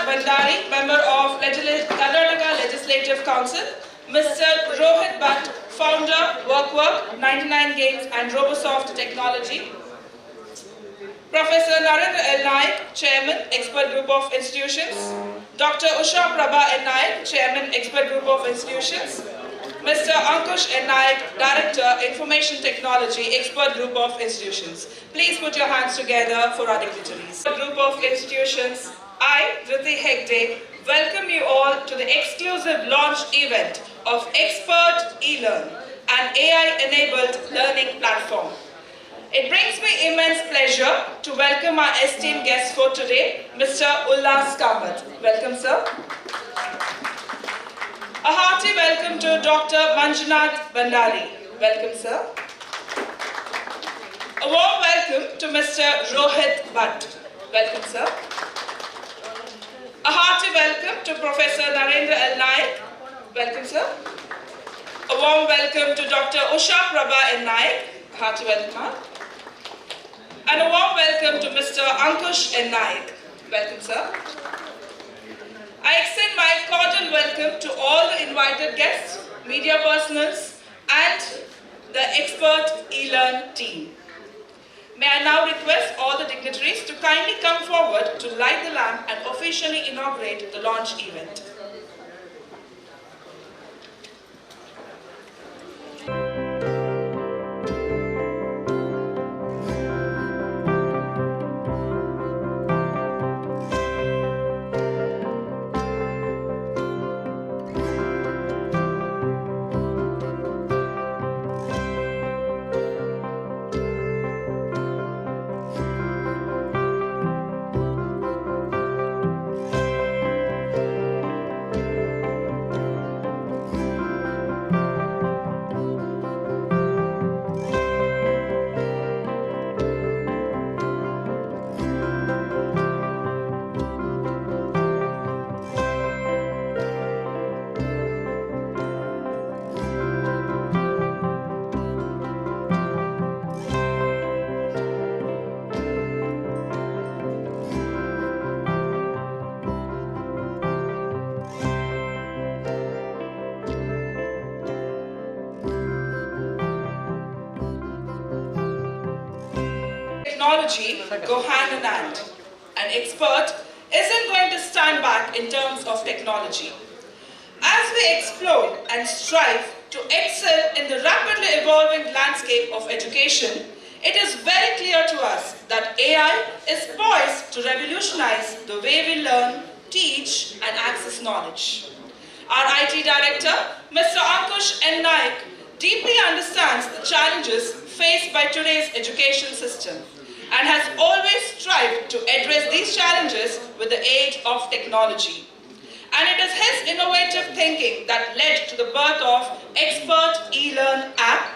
Bandari, Member of Karnataka Legislative Council, Mr. Rohit Bhatt, Founder, WorkWork, 99 Games and Robosoft Technology, Professor Narendra L. Naik, Chairman, Expert Group of Institutions, Dr. Usha Prabha N. Naik, Chairman, Expert Group of Institutions, Mr. Ankush N. Naik, Director, Information Technology, Expert Group of Institutions. Please put your hands together for our dignitaries. Group of Institutions, I, Riti Hegde, welcome you all to the exclusive launch event of Expert eLearn, an AI-enabled learning platform. It brings me immense pleasure to welcome our esteemed guest for today, Mr. Ullas Kamath. Welcome, sir. A hearty welcome to Dr. Manjunath Bandari. Welcome, sir. A warm welcome to Mr. Rohit Bhatt. Welcome, sir. A hearty welcome to Professor Narendra L. Naik. Welcome, sir. A warm welcome to Dr. Usha Prabha N. Naik. Hearty welcome. And a warm welcome to Mr. Ankush N. Naik. Welcome, sir. I extend my cordial welcome to all the invited guests, media personals, and the Expert eLearn team. May I now request all the dignitaries to kindly come forward to light the lamp and officially inaugurate the launch event. Technology go hand in hand. An expert isn't going to stand back in terms of technology. As we explore and strive to excel in the rapidly evolving landscape of education, it is very clear to us that AI is poised to revolutionize the way we learn, teach, and access knowledge. Our IT Director, Mr. Ankush N. Naik, deeply understands the challenges faced by today's education system and has always strived to address these challenges with the aid of technology. And it is his innovative thinking that led to the birth of Expert eLearn app,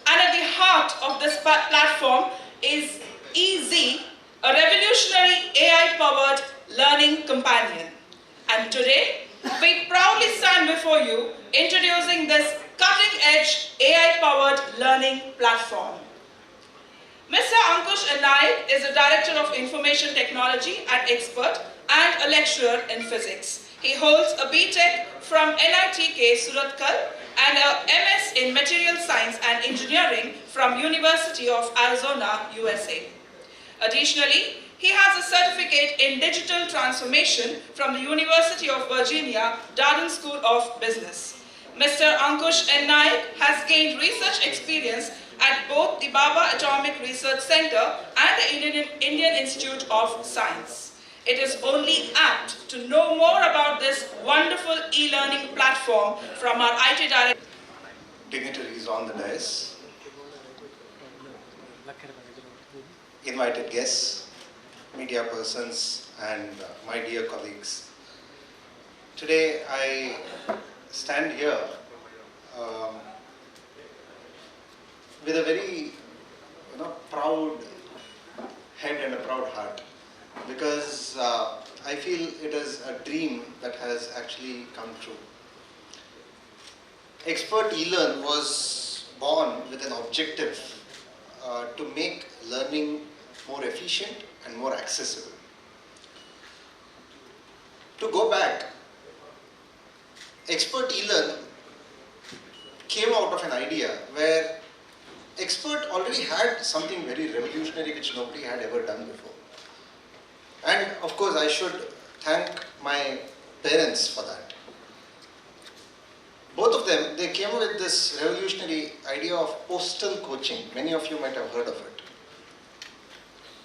and at the heart of this platform is EZ, a revolutionary AI-powered learning companion. And today, we proudly stand before you introducing this cutting-edge AI-powered learning platform. Mr. Ankush N. Naik is the Director of Information Technology at Expert and a lecturer in physics. He holds a B.Tech from NITK Surathkal and a MS in Material Science and Engineering from University of Arizona, USA. Additionally, he has a certificate in Digital Transformation from the University of Virginia, Darden School of Business. Mr. Ankush N. Naik has gained research experience at both the Baba Atomic Research Center and the Indian Institute of Science. It is only apt to know more about this wonderful e-learning platform from our IT Director. Dignitaries on the dais, invited guests, media persons, and my dear colleagues. Today I stand here with a very proud head and a proud heart, because I feel it is a dream that has actually come true. Expert eLearn was born with an objective to make learning more efficient and more accessible. To go back, Expert eLearn came out of an idea where Expert already had something very revolutionary which nobody had ever done before. And of course, I should thank my parents for that. Both of them, they came up with this revolutionary idea of postal coaching. Many of you might have heard of it.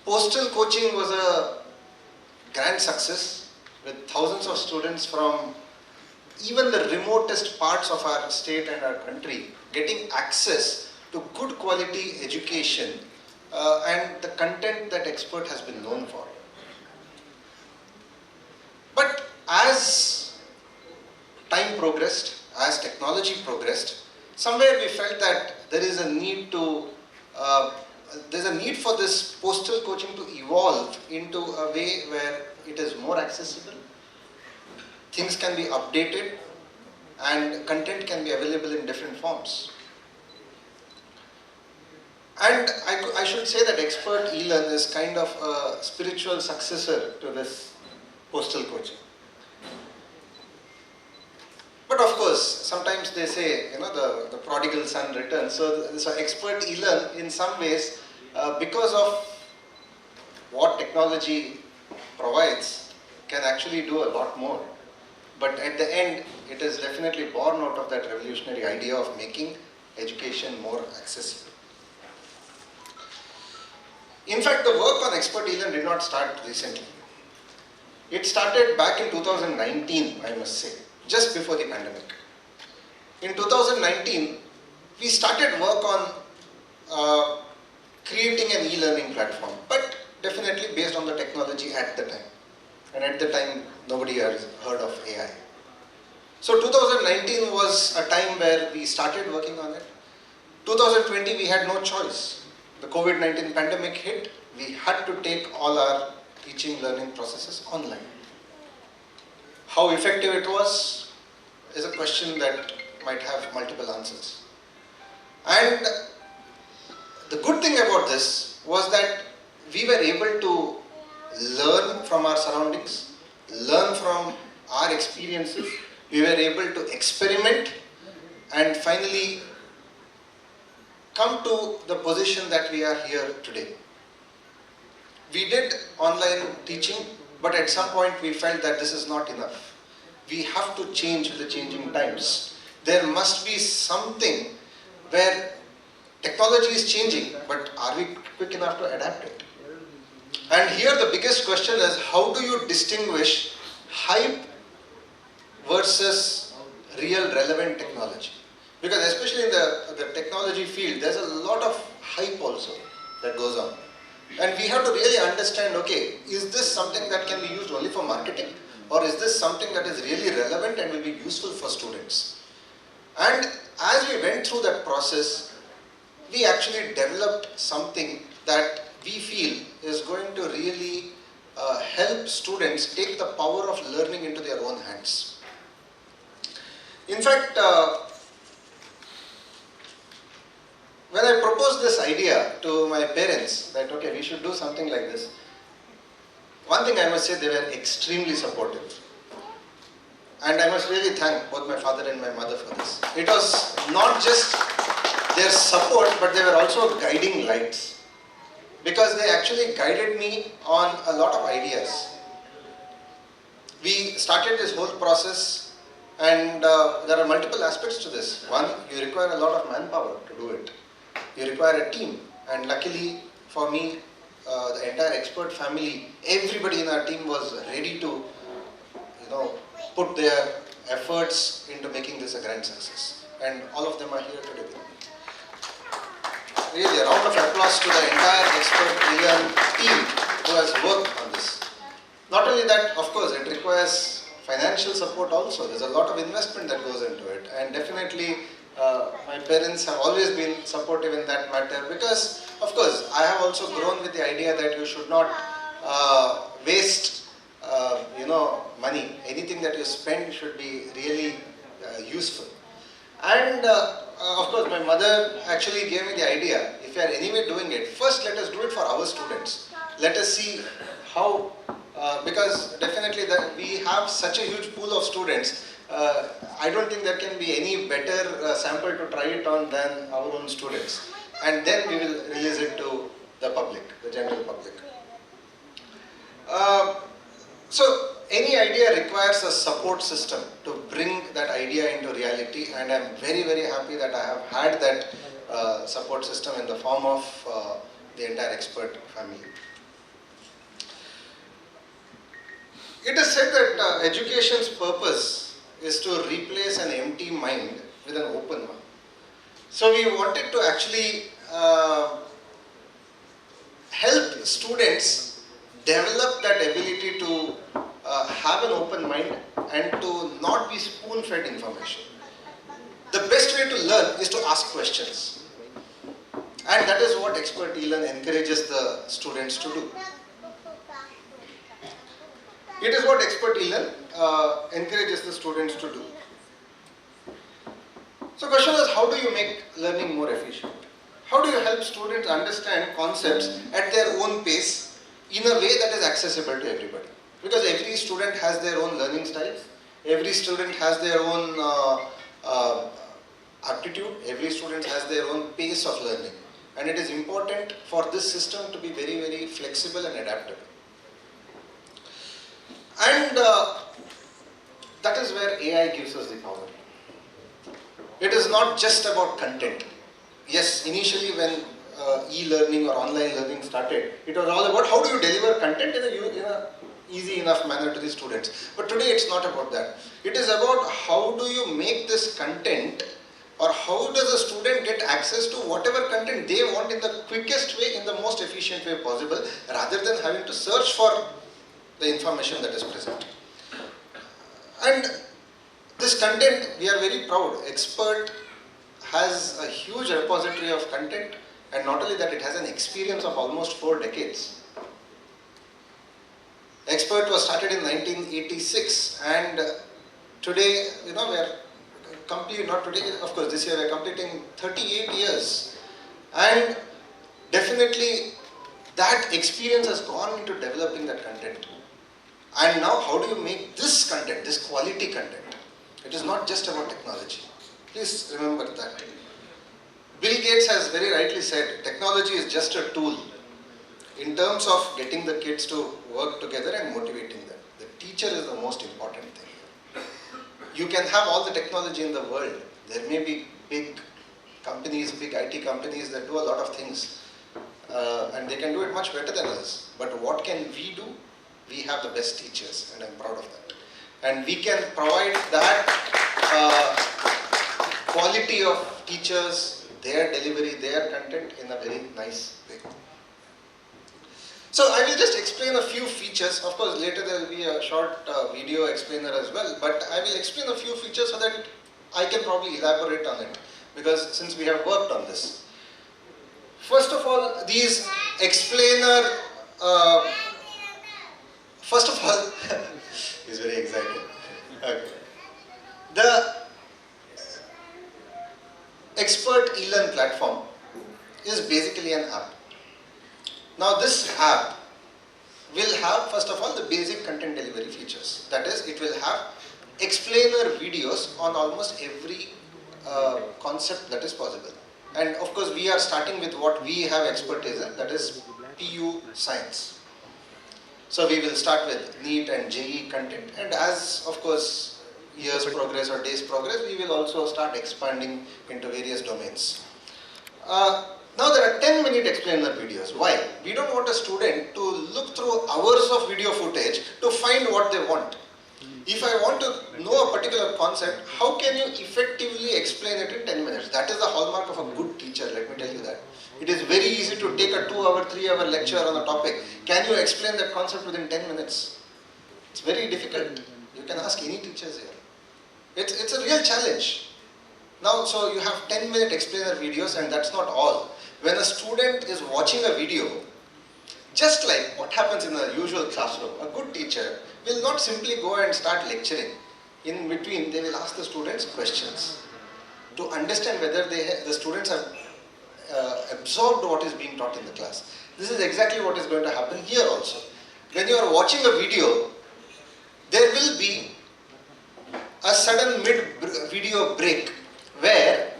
Postal coaching was a grand success with thousands of students from even the remotest parts of our state and our country getting access to good quality education and the content that Expert has been known for. But as time progressed, as technology progressed, somewhere we felt that there is a need to there's a need for this postal coaching to evolve into a way where it is more accessible, things can be updated, and content can be available in different forms. And I should say that Expert eLearn is kind of a spiritual successor to this postal coaching. But of course, sometimes they say, the prodigal son returns. So Expert eLearn, in some ways, because of what technology provides, can actually do a lot more. But at the end, it is definitely born out of that revolutionary idea of making education more accessible. In fact, the work on Expert eLearn did not start recently. It started back in 2019, I must say, just before the pandemic. In 2019, we started work on creating an e-learning platform, but definitely based on the technology at the time. And at the time, nobody has heard of AI. So 2019 was a time where we started working on it. 2020, we had no choice. The COVID-19 pandemic hit, we had to take all our teaching learning processes online. How effective it was is a question that might have multiple answers. And the good thing about this was that we were able to learn from our surroundings, learn from our experiences. We were able to experiment and finally come to the position that we are here today. We did online teaching, but at some point we felt that this is not enough. We have to change with the changing times. There must be something where technology is changing, but are we quick enough to adapt it? And here the biggest question is, how do you distinguish hype versus real relevant technology? Because especially in the technology field, there's a lot of hype also that goes on. And we have to really understand, okay, is this something that can be used only for marketing? Or is this something that is really relevant and will be useful for students? And as we went through that process, we actually developed something that we feel is going to really help students take the power of learning into their own hands. In fact, when I proposed this idea to my parents that, okay, we should do something like this, one thing I must say, they were extremely supportive. And I must really thank both my father and my mother for this. It was not just their support, but they were also guiding lights. Because they actually guided me on a lot of ideas. We started this whole process, and there are multiple aspects to this. One, you require a lot of manpower to do it. You require a team, and luckily for me, the entire Expert family, everybody in our team was ready to, put their efforts into making this a grand success. And all of them are here today with me. Really, a round of applause to the entire Expert eLearn team who has worked on this. Not only that, of course, it requires financial support also. There's a lot of investment that goes into it. And definitely, my parents have always been supportive in that matter because, of course, I have also grown with the idea that you should not waste, money. Anything that you spend should be really useful. And of course, my mother actually gave me the idea, if you are anyway doing it, first let us do it for our students. Let us see how because definitely that we have such a huge pool of students. I don't think there can be any better sample to try it on than our own students. And then we will release it to the public, the general public. So any idea requires a support system to bring that idea into reality, and I'm very, very happy that I have had that support system in the form of the entire expert family. It is said that education's purpose is to replace an empty mind with an open one. So we wanted to actually help students develop that ability to have an open mind and to not be spoon-fed information. The best way to learn is to ask questions. And that is what Expert eLearn encourages the students to do. It is what Expert eLearn encourages the students to do. So the question is, how do you make learning more efficient? How do you help students understand concepts at their own pace in a way that is accessible to everybody? Because every student has their own learning styles, every student has their own aptitude, every student has their own pace of learning. And it is important for this system to be very, very flexible and adaptable. And that is where AI gives us the power. It is not just about content. Yes, initially when e-learning or online learning started, it was all about how do you deliver content in a easy enough manner to the students. But today it's not about that. It is about how do you make this content, or how does a student get access to whatever content they want in the quickest way, in the most efficient way possible, rather than having to search for the information that is present. And this content, we are very proud. Expert has a huge repository of content, and not only that, it has an experience of almost 4 decades. Expert was started in 1986, and today, we are complete, not today, of course, this year we are completing 38 years. And definitely that experience has gone into developing that content. And now how do you make this content, this quality content? It is not just about technology. Please remember that. Bill Gates has very rightly said, technology is just a tool in terms of getting the kids to work together and motivating them. The teacher is the most important thing. You can have all the technology in the world. There may be big companies, big IT companies that do a lot of things, and they can do it much better than us. But what can we do? We have the best teachers, and I'm proud of that. And we can provide that quality of teachers, their delivery, their content in a very nice way. So I will just explain a few features. Of course, later there will be a short video explainer as well, but I will explain a few features so that I can probably elaborate on it, because since we have worked on this. First of all, these explainer, first of all, he's very excited. Okay. The Expert eLearn platform is basically an app. Now this app will have, first of all, the basic content delivery features. That is, it will have explainer videos on almost every concept that is possible. And of course, we are starting with what we have expertise in, that is PU science. So we will start with NEET and JEE content, and as, of course, years progress or days progress, we will also start expanding into various domains. Now there are 10-minute explainer videos. Why? We don't want a student to look through hours of video footage to find what they want. If I want to know a particular concept, how can you effectively explain it in 10 minutes? That is the hallmark of a good teacher, let me tell you that. It is very easy to take a 2-hour, 3-hour lecture on a topic. Can you explain that concept within 10 minutes? It's very difficult. You can ask any teachers here. It's a real challenge. Now, so you have 10-minute explainer videos, and that's not all. When a student is watching a video, just like what happens in a usual classroom, a good teacher will not simply go and start lecturing. In between, they will ask the students questions to understand whether the students have absorbed what is being taught in the class. This is exactly what is going to happen here also. when you are watching a video, there will be a sudden mid-video break where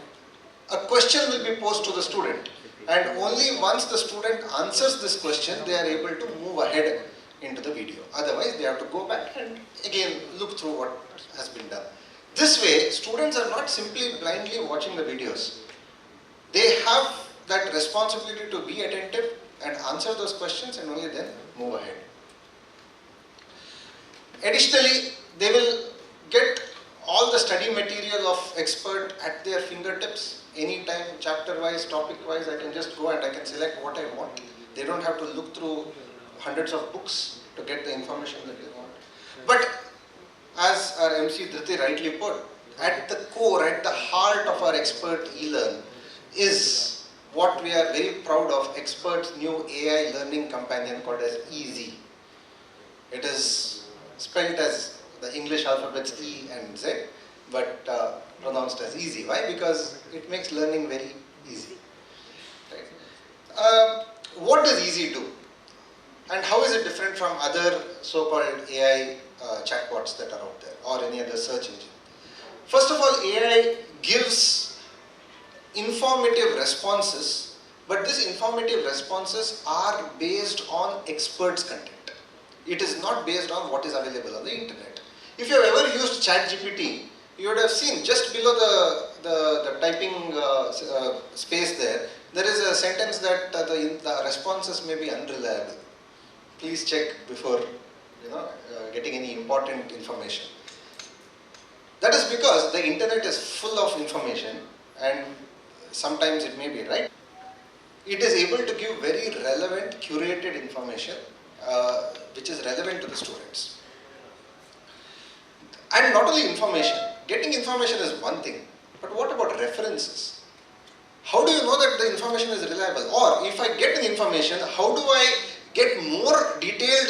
a question will be posed to the student, and only once the student answers this question, they are able to move ahead into the video. Otherwise, they have to go back and again look through what has been done. This way, students are not simply blindly watching the videos. They have that responsibility to be attentive and answer those questions and only then move ahead. Additionally, they will get all the study material of expert at their fingertips. Anytime, chapter-wise, topic-wise, I can just go and I can select what I want. They don't have to look through hundreds of books to get the information that they want. But as our MC Dhriti rightly put, at the core, at the heart of our expert e-learn is what we are very proud of, Expert's new AI learning companion called as Easy. It is spelled as the English alphabets E and Z, but pronounced as Easy. Why? Because it makes learning very easy. Right? What does Easy do? And how is it different from other so-called AI chatbots that are out there or any other search engine? First of all, AI gives informative responses, but these informative responses are based on experts' content. It is not based on what is available on the internet. If you have ever used ChatGPT, you would have seen just below the typing space there is a sentence that the responses may be unreliable. Please check before getting any important information. That is because the internet is full of information and sometimes it may be right. It is able to give very relevant, curated information which is relevant to the students. And not only information, getting information is one thing, but what about references? How do you know that the information is reliable? Or if I get an information, how do I get more detailed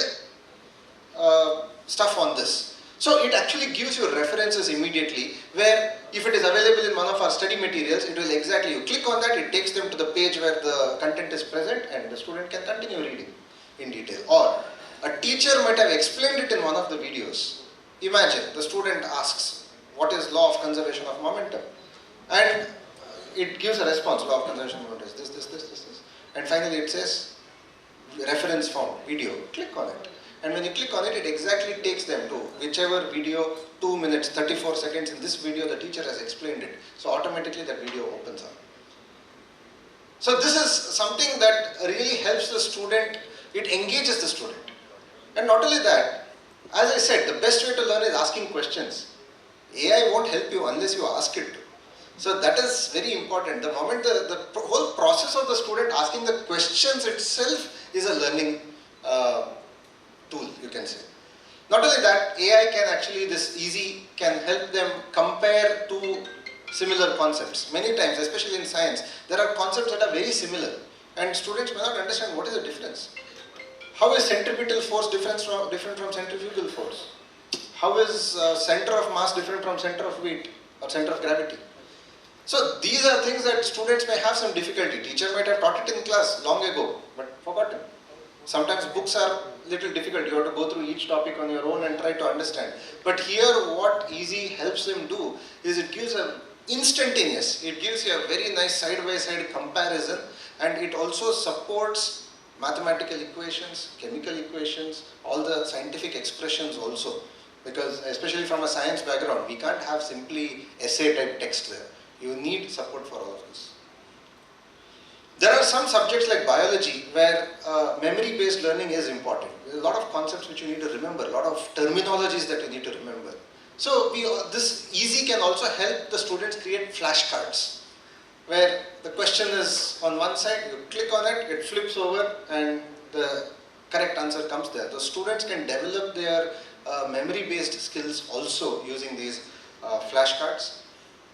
stuff on this? So it actually gives you references immediately, where if it is available in one of our study materials, it will exactly, you click on that, it takes them to the page where the content is present and the student can continue reading in detail. Or a teacher might have explained it in one of the videos. Imagine the student asks, what is law of conservation of momentum? And it gives a response, law of conservation of momentum is this. And finally it says, reference found, video, click on it. And when you click on it, it exactly takes them to whichever video, 2 minutes, 34 seconds in this video, the teacher has explained it. So automatically that video opens up. So this is something that really helps the student, it engages the student. And not only that, as I said, the best way to learn is asking questions. AI won't help you unless you ask it to. So that is very important. The moment the whole process of the student asking the questions itself is a learning tool, you can say. Not only that, AI can actually, this Easy can help them compare two similar concepts. Many times, especially in science, there are concepts that are very similar and students may not understand what is the difference. How is centripetal force different from centrifugal force? How is center of mass different from center of weight or center of gravity? So these are things that students may have some difficulty. Teacher might have taught it in class long ago, but forgotten. Sometimes books are little difficult. You have to go through each topic on your own and try to understand. But here what Easy helps them do is it gives a instantaneous, it gives you a very nice side-by-side comparison, and it also supports mathematical equations, chemical equations, all the scientific expressions also. Because especially from a science background, we can't have simply essay type text there. You need support for all of this. There are some subjects like biology where memory-based learning is important. There are a lot of concepts which you need to remember, a lot of terminologies that you need to remember. So this Easy can also help the students create flashcards, where the question is on one side, you click on it, it flips over and the correct answer comes there. The students can develop their memory-based skills also using these flashcards.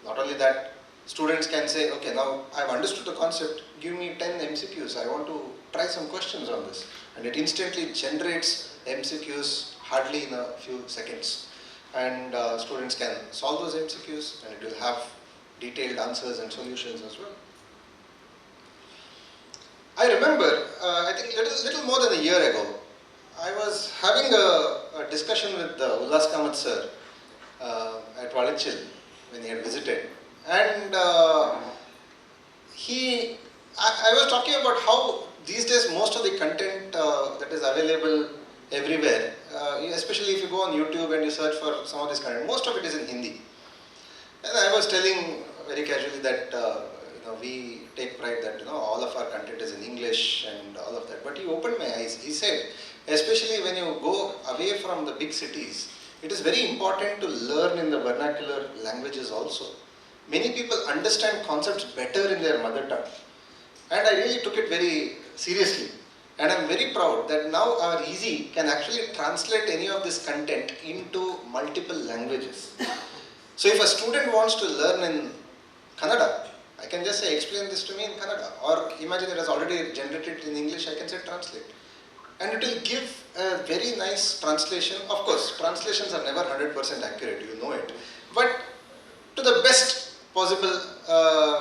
Not only that, students can say, okay, now I've understood the concept, give me 10 MCQs, I want to try some questions on this. And it instantly generates MCQs hardly in a few seconds. And students can solve those MCQs and it will have detailed answers and solutions as well. I remember, I think little more than a year ago, I was having a discussion with Ullas Kamath sir at Valichil when he had visited, and I was talking about how these days most of the content that is available everywhere, especially if you go on YouTube and you search for some of this content, most of it is in Hindi. And I was telling very casually that we take pride that all of our content is in English and all of that. But he opened my eyes. He said, especially when you go away from the big cities, it is very important to learn in the vernacular languages also. Many people understand concepts better in their mother tongue. And I really took it very seriously. And I'm very proud that now our Easy can actually translate any of this content into multiple languages. So if a student wants to learn in Kannada, I can just say explain this to me in Kannada. Or imagine it has already generated in English, I can say translate. And it will give a very nice translation. Of course, translations are never 100% accurate, you know it. But to the best possible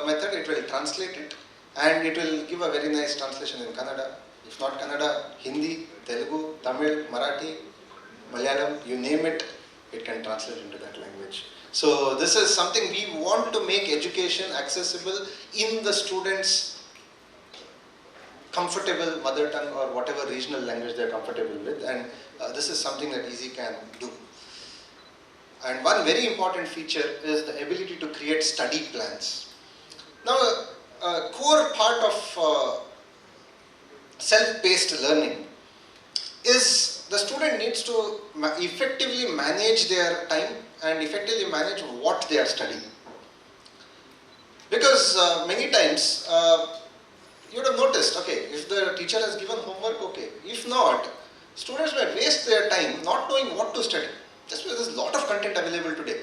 method, it will translate it. And it will give a very nice translation in Kannada. If not Kannada, Hindi, Telugu, Tamil, Marathi, Malayalam, you name it, it can translate into that language. So this is something we want to make education accessible in the students' comfortable mother tongue or whatever regional language they are comfortable with, and this is something that Easy can do. And one very important feature is the ability to create study plans. Now, a core part of self-paced learning is the student needs to effectively manage their time and effectively manage what they are studying. Because many times you would have noticed, okay, if the teacher has given homework, okay. If not, students may waste their time not knowing what to study. Just because there's a lot of content available today.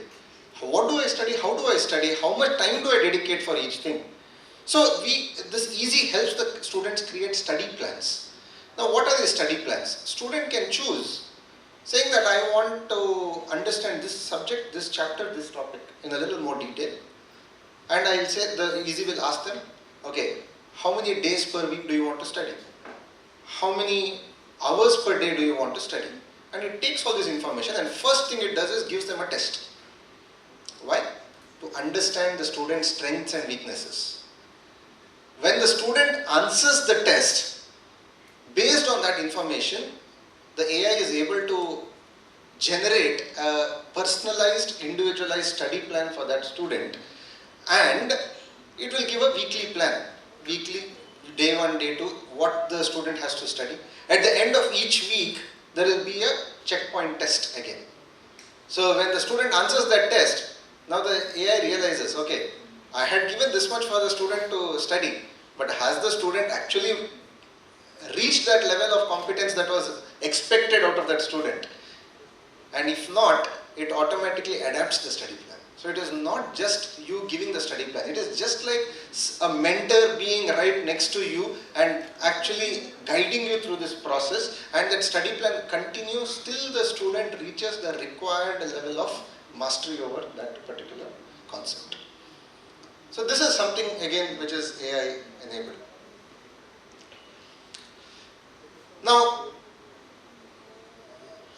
What do I study? How do I study? How much time do I dedicate for each thing? So this Easy helps the students create study plans. Now what are the study plans? Student can choose saying that I want to understand this subject, this chapter, this topic in a little more detail. And I'll say, the Easy will ask them, okay, how many days per week do you want to study? How many hours per day do you want to study? And it takes all this information and first thing it does is gives them a test. Why? To understand the student's strengths and weaknesses. When the student answers the test, based on that information, the AI is able to generate a personalized, individualized study plan for that student, and it will give a weekly plan. Weekly, day 1, day 2, what the student has to study. At the end of each week, there will be a checkpoint test again. So when the student answers that test, now the AI realizes, okay, I had given this much for the student to study, but has the student actually reached that level of competence that was expected out of that student? And if not, it automatically adapts the study plan. So it is not just you giving the study plan. It is just like a mentor being right next to you and actually guiding you through this process, and that study plan continues till the student reaches the required level of mastery over that particular concept. So this is something again which is AI enabled. Now,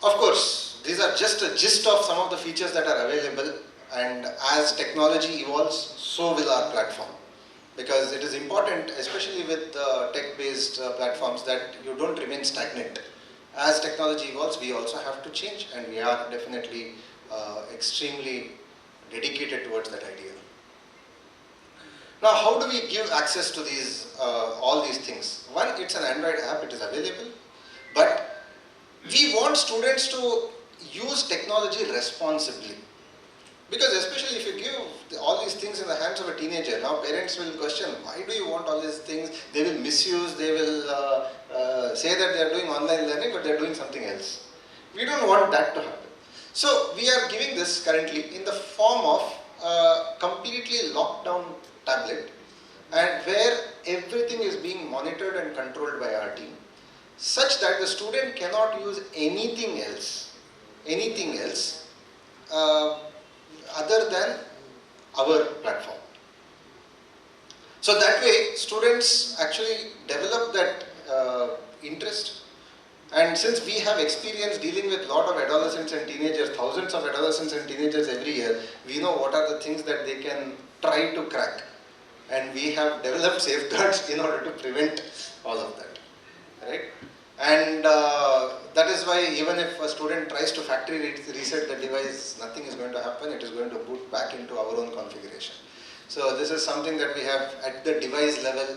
of course, these are just a gist of some of the features that are available, and as technology evolves, so will our platform. Because it is important, especially with tech-based platforms, that you don't remain stagnant. As technology evolves, we also have to change, and we are definitely extremely dedicated towards that idea. Now, how do we give access to these all these things? One, it's an Android app, it is available, but we want students to use technology responsibly. Because especially if you give all these things in the hands of a teenager, now parents will question, why do you want all these things? They will misuse, they will say that they are doing online learning, but they are doing something else. We don't want that to happen. So we are giving this currently in the form of a completely locked down tablet, and where everything is being monitored and controlled by our team, such that the student cannot use anything else other than our platform. So that way students actually develop that interest, And since we have experience dealing with a lot of adolescents and teenagers, thousands of adolescents and teenagers every year, we know what are the things that they can try to crack. And we have developed safeguards in order to prevent all of that, right? And that is why even if a student tries to factory reset the device, nothing is going to happen. It is going to boot back into our own configuration. So this is something that we have at the device level,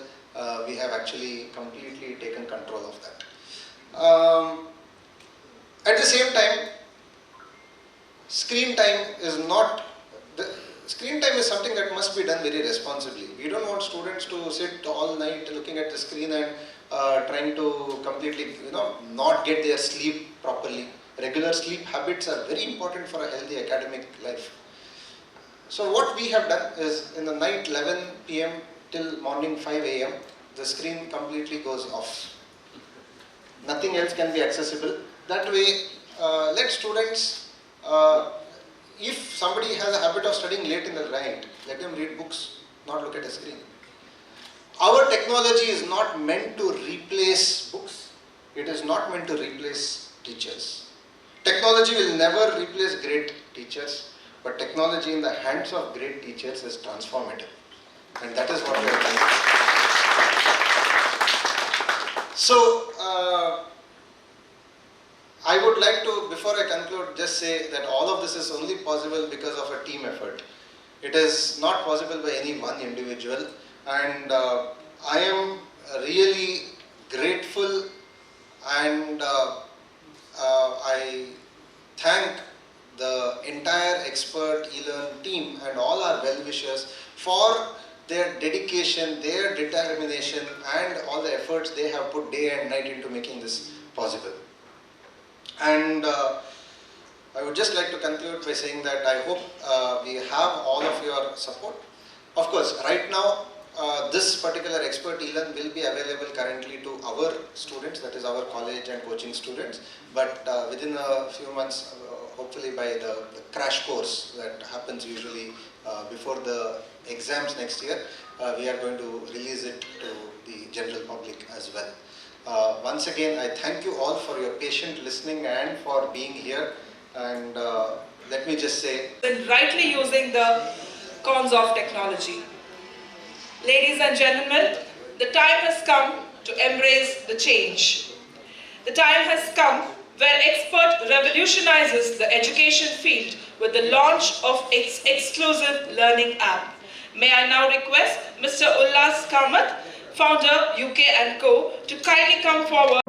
we have actually completely taken control of that. At the same time, screen time is something that must be done very responsibly. We don't want students to sit all night looking at the screen and trying to completely, not get their sleep properly. Regular sleep habits are very important for a healthy academic life. So what we have done is in the night 11 p.m. till morning 5 a.m. the screen completely goes off. Nothing else can be accessible. That way, let students, if somebody has a habit of studying late in the night, let them read books, not look at a screen. Our technology is not meant to replace books. It is not meant to replace teachers. Technology will never replace great teachers, but technology in the hands of great teachers is transformative. And that is what we are trying to do. So, I would like to, before I conclude, just say that all of this is only possible because of a team effort. It is not possible by any one individual, and I am really grateful, and I thank the entire expert eLearn team and all our well-wishers for their dedication, their determination, and all the efforts they have put day and night into making this possible. And I would just like to conclude by saying that I hope we have all of your support. Of course, right now, this particular expert eLearn will be available currently to our students, that is our college and coaching students. But within a few months, hopefully by the crash course that happens usually before the exams next year, we are going to release it to the general public as well. Once again, I thank you all for your patient listening and for being here. And let me just say, and rightly using the cons of technology. Ladies and gentlemen, the time has come to embrace the change. The time has come where Expert revolutionizes the education field with the launch of its exclusive learning app. May I now request Mr. Ullas Kamath, founder UK & Co, to kindly come forward.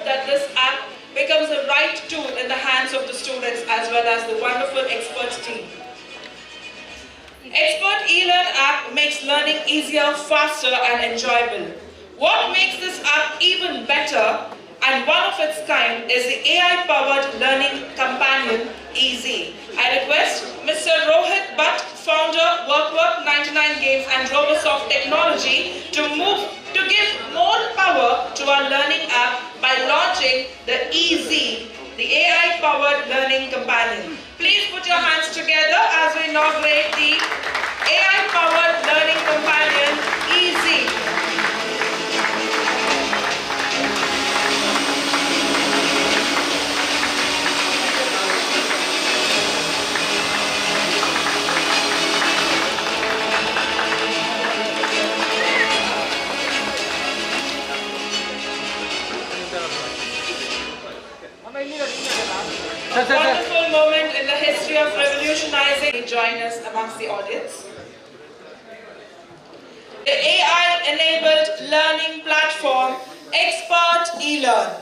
That this app becomes the right tool in the hands of the students as well as the wonderful expert team. Expert eLearn app makes learning easier, faster and enjoyable. What makes this app even better and one of its kind is the AI-powered learning companion, Easy. I request Mr. Rohit Bhatt, founder, WorkWork 99 Games and Robosoft Technology to give more power to our learning app by launching the Easy, the AI-powered learning companion. Please put your hands together as we inaugurate the AI-powered learning companion, Easy. wonderful moment in the history of revolutionizing. Join us amongst the audience. The AI-enabled learning platform, Expert eLearn.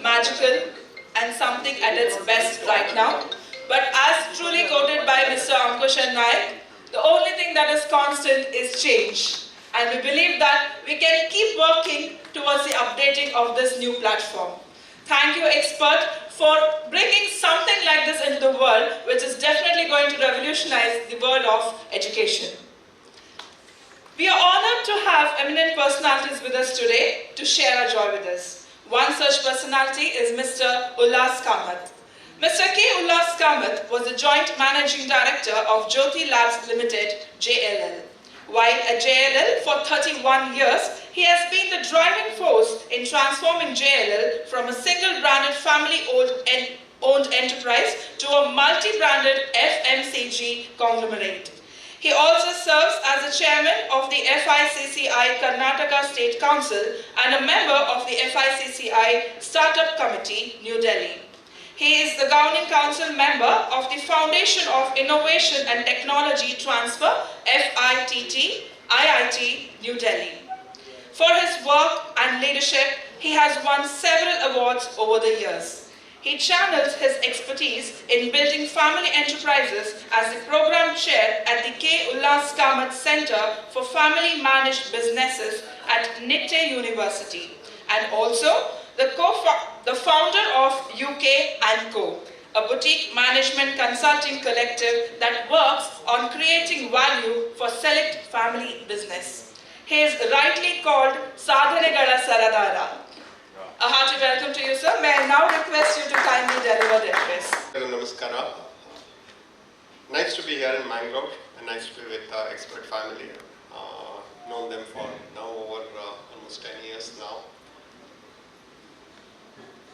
Magical and something at its best right now. But as truly quoted by Mr. Ankush and Naik, the only thing that is constant is change. And we believe that we can keep working towards the updating of this new platform. Thank you, Expert, for bringing something like this into the world, which is definitely going to revolutionize the world of education. We are honored to have eminent personalities with us today to share our joy with us. One such personality is Mr. Ullas Kamath. Mr. K. Ullas Kamath was the Joint Managing Director of Jyoti Labs Limited, JLL. While at JLL for 31 years, he has been the driving force in transforming JLL from a single-branded family-owned enterprise to a multi-branded FMCG conglomerate. He also serves as the chairman of the FICCI Karnataka State Council and a member of the FICCI Startup Committee, New Delhi. He is the governing council member of the Foundation of Innovation and Technology Transfer, FITT, IIT, New Delhi. For his work and leadership, he has won several awards over the years. He channels his expertise in building family enterprises as the program chair at the K. Ullas Kamath Center for Family Managed Businesses at Nitte University, and also the founder of UK & Co., a boutique management consulting collective that works on creating value for select family business. He is rightly called Sadhanegala Saradara. A hearty welcome to you, sir. May I now request you to kindly deliver the address. Namaskara. Nice to be here in Mangalore and nice to be with Expert family. Known them for now over almost 10 years now.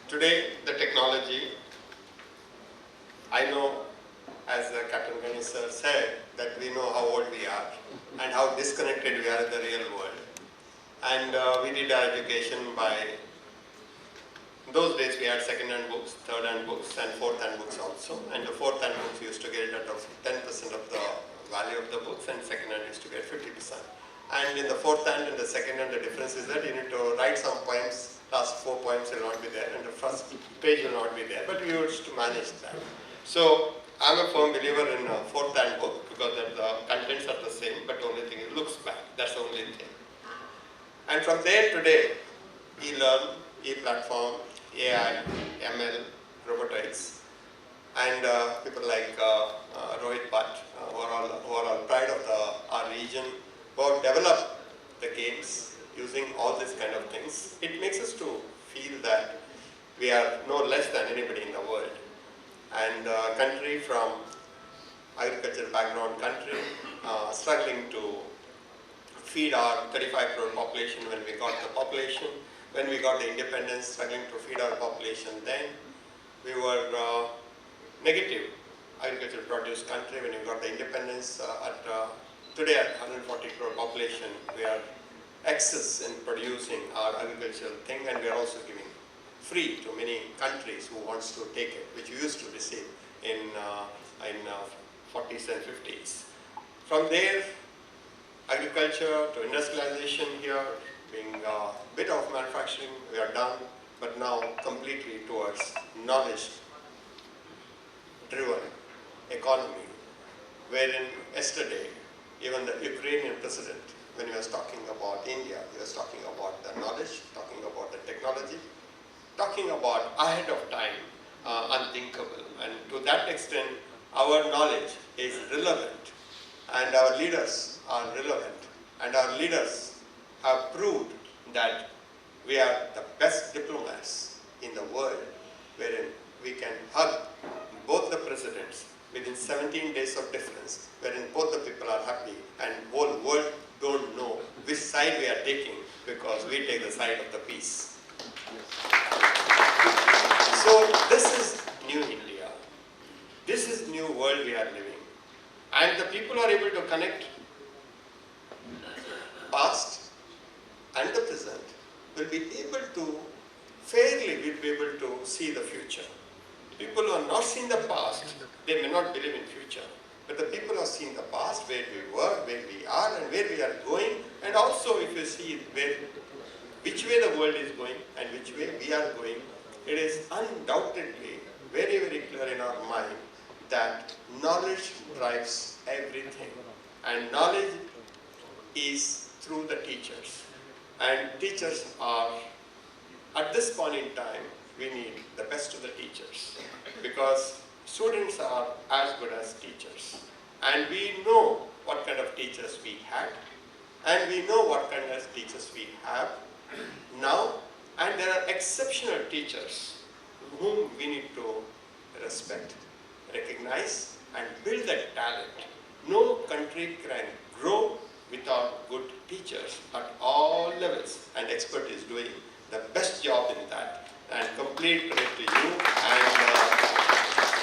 Today, the technology, I know as Captain when Ganesh sir said that we know how old we are and how disconnected we are in the real world. And we did our education by, in those days we had second-hand books, third-hand books and fourth-hand books also. And the fourth-hand books we used to get it at 10% of the value of the books, and second-hand used to get 50%. And in the fourth-hand and the second-hand, the difference is that you need to write some poems. Last 4 poems will not be there, and the first page will not be there. But we used to manage that. So I'm a firm believer in a fourth-hand book because the contents are the same, but the only thing it looks back. That's the only thing. And from there today, e-learn, e-platform, AI, ML, robotics, and people like Rohit Bhatt, who are all pride of our region, who have developed the games using all these kind of things. It makes us to feel that we are no less than anybody in the world. And country from agricultural background country, struggling to feed our 35 crore population when we got the population. When we got the independence, struggling to feed our population then. We were negative agricultural produce country when we got the independence. Today at 140 crore population, we are excess in producing our agricultural thing, and we are also giving free to many countries who wants to take it, which we used to receive in 40s and 50s. From there, agriculture to industrialization here, being a bit of manufacturing, we are done, but now completely towards knowledge-driven economy, wherein yesterday, even the Ukrainian president, when he was talking about India, he was talking about the knowledge, talking about the technology, talking about ahead of time, unthinkable. And to that extent, our knowledge is relevant, and our leaders are relevant, and our leaders have proved that we are the best diplomats in the world, wherein we can hug both the presidents within 17 days of difference, wherein both the people are happy and whole world don't know which side we are taking because we take the side of the peace. So this is new India. This is new world we are living. And the people are able to connect past and the present, will be able to, fairly will be able to see the future. People who have not seen the past, they may not believe in future. But the people who have seen the past, where we were, where we are, and where we are going, and also if you see which way the world is going and which way we are going, it is undoubtedly very, very clear in our mind that knowledge drives everything. And knowledge is through the teachers. And teachers are, at this point in time, we need the best of the teachers, because students are as good as teachers. And we know what kind of teachers we had, and we know what kind of teachers we have now, and there are exceptional teachers whom we need to respect, recognize, and build that talent. No country can grow without good teachers at all levels, and Expert is doing the best job in that. And complete credit to you and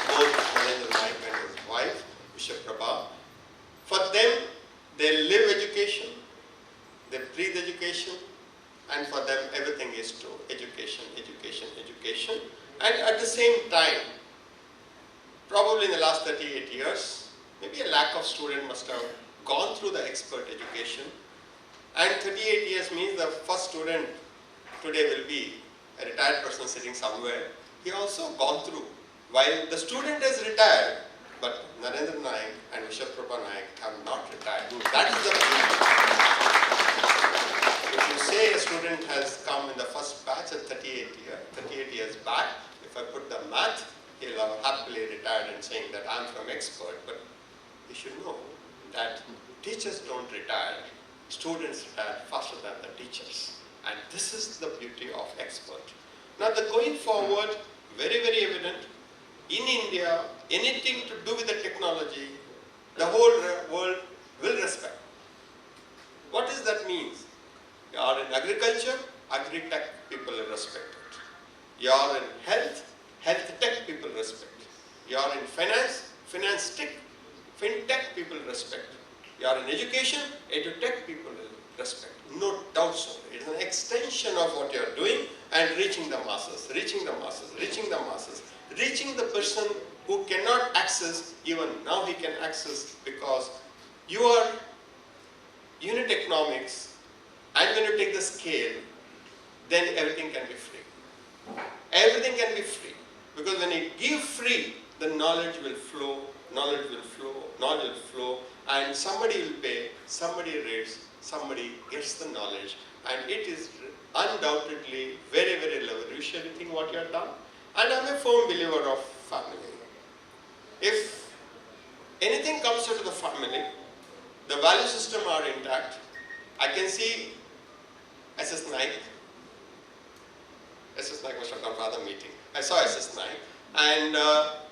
both Narendra Naik and his wife, Prabha. For them, they live education, they breathe education, and for them everything is to education, education, education. And at the same time, probably in the last 38 years, maybe a lakh of students must have gone through the Expert education. And 38 years means the first student today will be a retired person sitting somewhere. He also gone through. While the student is retired, but Narendra Naik and Prabha Naik have not retired. That is the point. If you say a student has come in the first batch at 38 years back, if I put the math, he'll have happily retired and saying that I'm from Expert. But you should know that teachers don't retire. Students retire faster than the teachers. And this is the beauty of Expert. Now the going forward, very, very evident, in India, anything to do with the technology, the whole world will respect. What does that mean? You are in agriculture, agri-tech people will respect it. You are in health, health tech people respect it. You are in finance, finance tech fintech people respect. You are in education, edutech people respect. No doubts of it. It is an extension of what you are doing and reaching the masses, reaching the masses, reaching the masses, reaching the person who cannot access, even now he can access, because you are unit economics, and when you take the scale, then everything can be free. Everything can be free. Because when you give free, the knowledge will flow, knowledge will flow, knowledge will flow, and somebody will pay, somebody reads, somebody gets the knowledge, and it is undoubtedly very, very revolutionary thing what you have done. And I am a firm believer of family. If anything comes out of the family, the value system are intact. I can see SS Naik. SS Naik must have come for other meeting. I saw SS Naik, and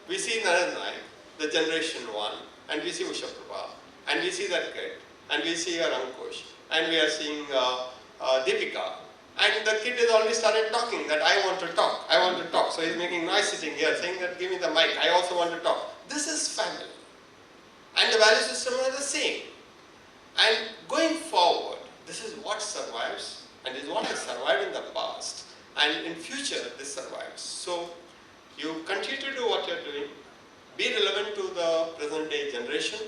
we see Narendra Naik, the generation one, and we see Usha Prabha, and we see that kid, and we see our Ankush, and we are seeing Deepika. And the kid has already started talking that I want to talk, I want to talk. So he's making noise sitting here saying that give me the mic, I also want to talk. This is family. And the value system are the same. And going forward, this is what survives, and this is what has survived in the past. And in future, this survives. So you continue to do what you're doing, be relevant to the present day generation,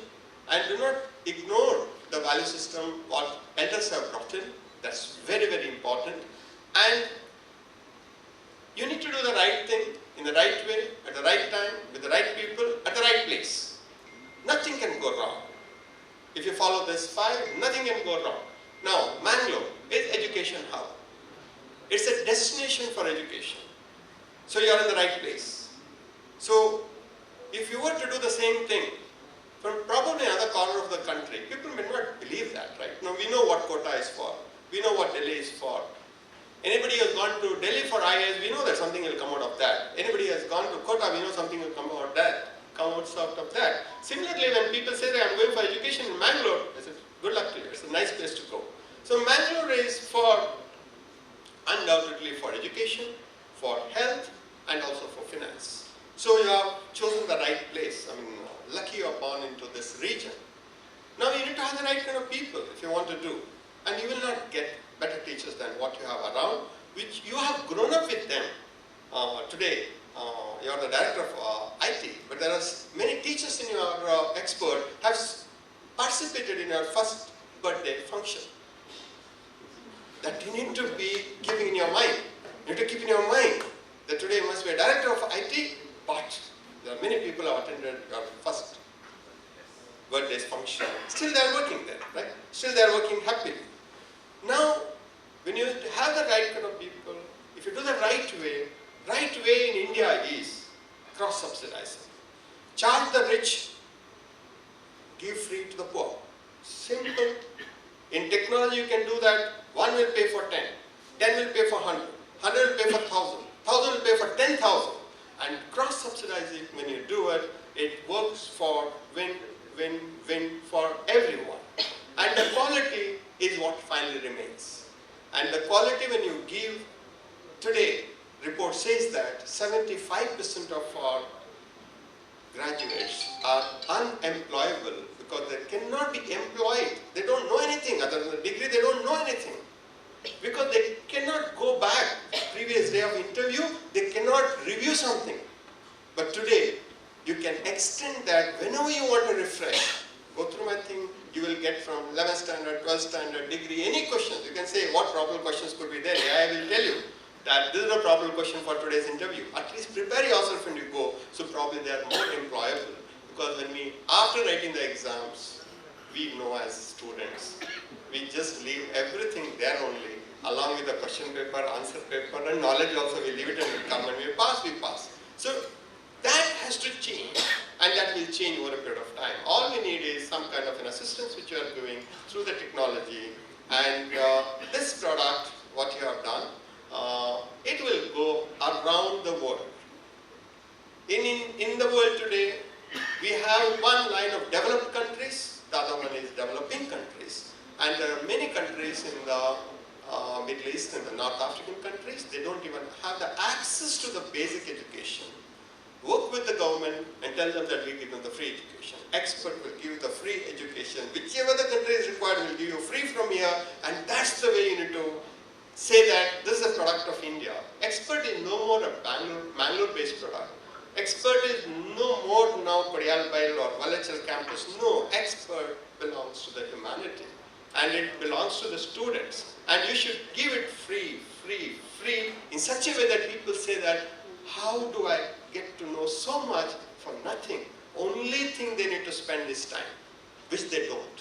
and do not ignore the value system, what elders have brought in. That's very, very important. And you need to do the right thing in the right way, at the right time, with the right people, at the right place. Nothing can go wrong. If you follow this 5, nothing can go wrong. Now, Mangaluru is education hub. It's a destination for education. So you are in the right place. So if you were to do the same thing from probably another corner of the country, people may not believe that, right? Now we know what Kota is for. We know what Delhi is for. Anybody who has gone to Delhi for IAS, we know that something will come out of that. Anybody who has gone to Kota, we know something will come out of that. Similarly, when people say that I'm going for education in Mangaluru, I say, good luck to you. It's a nice place to go. So Mangaluru is undoubtedly for education, for health, and also for finance. So you have chosen the right place. I mean, lucky you are born into this region. Now you need to have the right kind of people if you want to do. And you will not get better teachers than what you have around, which you have grown up with them. Today, you are the director of IT, but there are many teachers in your expert have participated in your first birthday function. That you need to be keeping in your mind. You need to keep in your mind that today you must be a director of IT, but there are many people who have attended your first birthday function. Still they are working there, right? Still they are working happily. Now, when you have the right kind of people, if you do the right way in India is cross-subsidizing. Charge the rich, give free to the poor. Simple. In technology you can do that. 1 will pay for 10, 10 will pay for 100, 100 will pay for 1,000, 1,000 will pay for 10,000. And cross-subsidizing, when you do it, it works for win-win-win for everyone. And the quality is what finally remains. And the quality when you give, today, report says that 75% of our graduates are unemployable because they cannot be employed. They don't know anything other than the degree, they don't know anything. Because they cannot go back previous day of interview, they cannot review something. But today, you can extend that whenever you want to refresh. Go through my thing, you will get from 11th standard, 12th standard, degree, any questions. You can say what problem questions could be there. I will tell you that this is a problem question for today's interview. At least prepare yourself when you go, so probably they are more employable. Because when after writing the exams, we know as students, we just leave everything there only, along with the question paper, answer paper, and knowledge also, we leave it and we come and we pass. So that has to change, and that will change over a period of time. All we need is some kind of an assistance which you are doing through the technology, and this product, what you have done, it will go around the world. In the world today, we have one line of developed countries, the other one is developing countries. And there are many countries in the Middle East and the North African countries, they don't even have the access to the basic education. work with the government and tell them that we give them the free education. Expert will give you the free education. Whichever the country is required will give you free from here, and that's the way you need to say that this is a product of India. Expert is no more a Mangalore-based product. Expert is no more now Kodiyalbail or Valachal campus. No, expert belongs to the humanity, and it belongs to the students. And you should give it free, free, free, in such a way that people say that, how do I get to know so much for nothing? Only thing they need to spend is time, which they don't.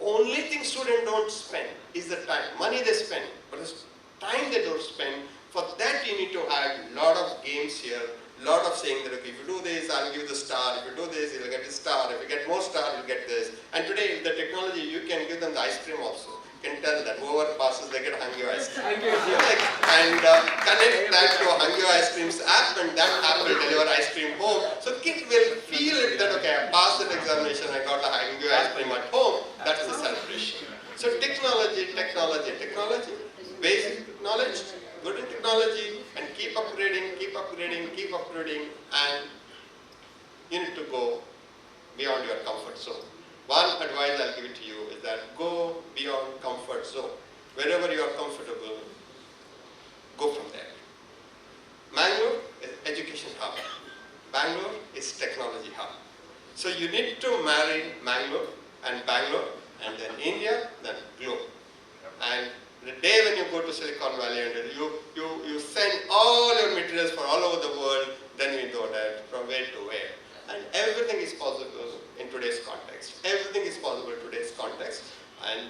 Only thing students don't spend is the time. Money they spend, but the time they don't spend. For that you need to add a lot of games here, lot of saying that, okay, if you do this, I'll give you the star. If you do this, you'll get the star. If you get more star, you'll get this. And today, with the technology, you can give them the ice cream also. You can tell that whoever passes, they get Hungyo ice cream. And connect that to Hungyo ice cream's app, and that app will deliver ice cream home. So kid will feel it that, okay, I passed that examination, I got a Hungyo ice cream at home. That's the celebration. So technology, technology, technology, basic knowledge, good in technology, and keep upgrading, keep upgrading, keep upgrading, and you need to go beyond your comfort zone. One advice I'll give it to you is that go beyond comfort zone. Wherever you are comfortable, go from there. Mangalore is education hub. Bangalore is technology hub. So you need to marry Mangalore, and then India, then globe. And the day when you go to Silicon Valley and you send all your materials for all over the world, then we know that from where to where. And everything is possible in today's context. Everything is possible in today's context. And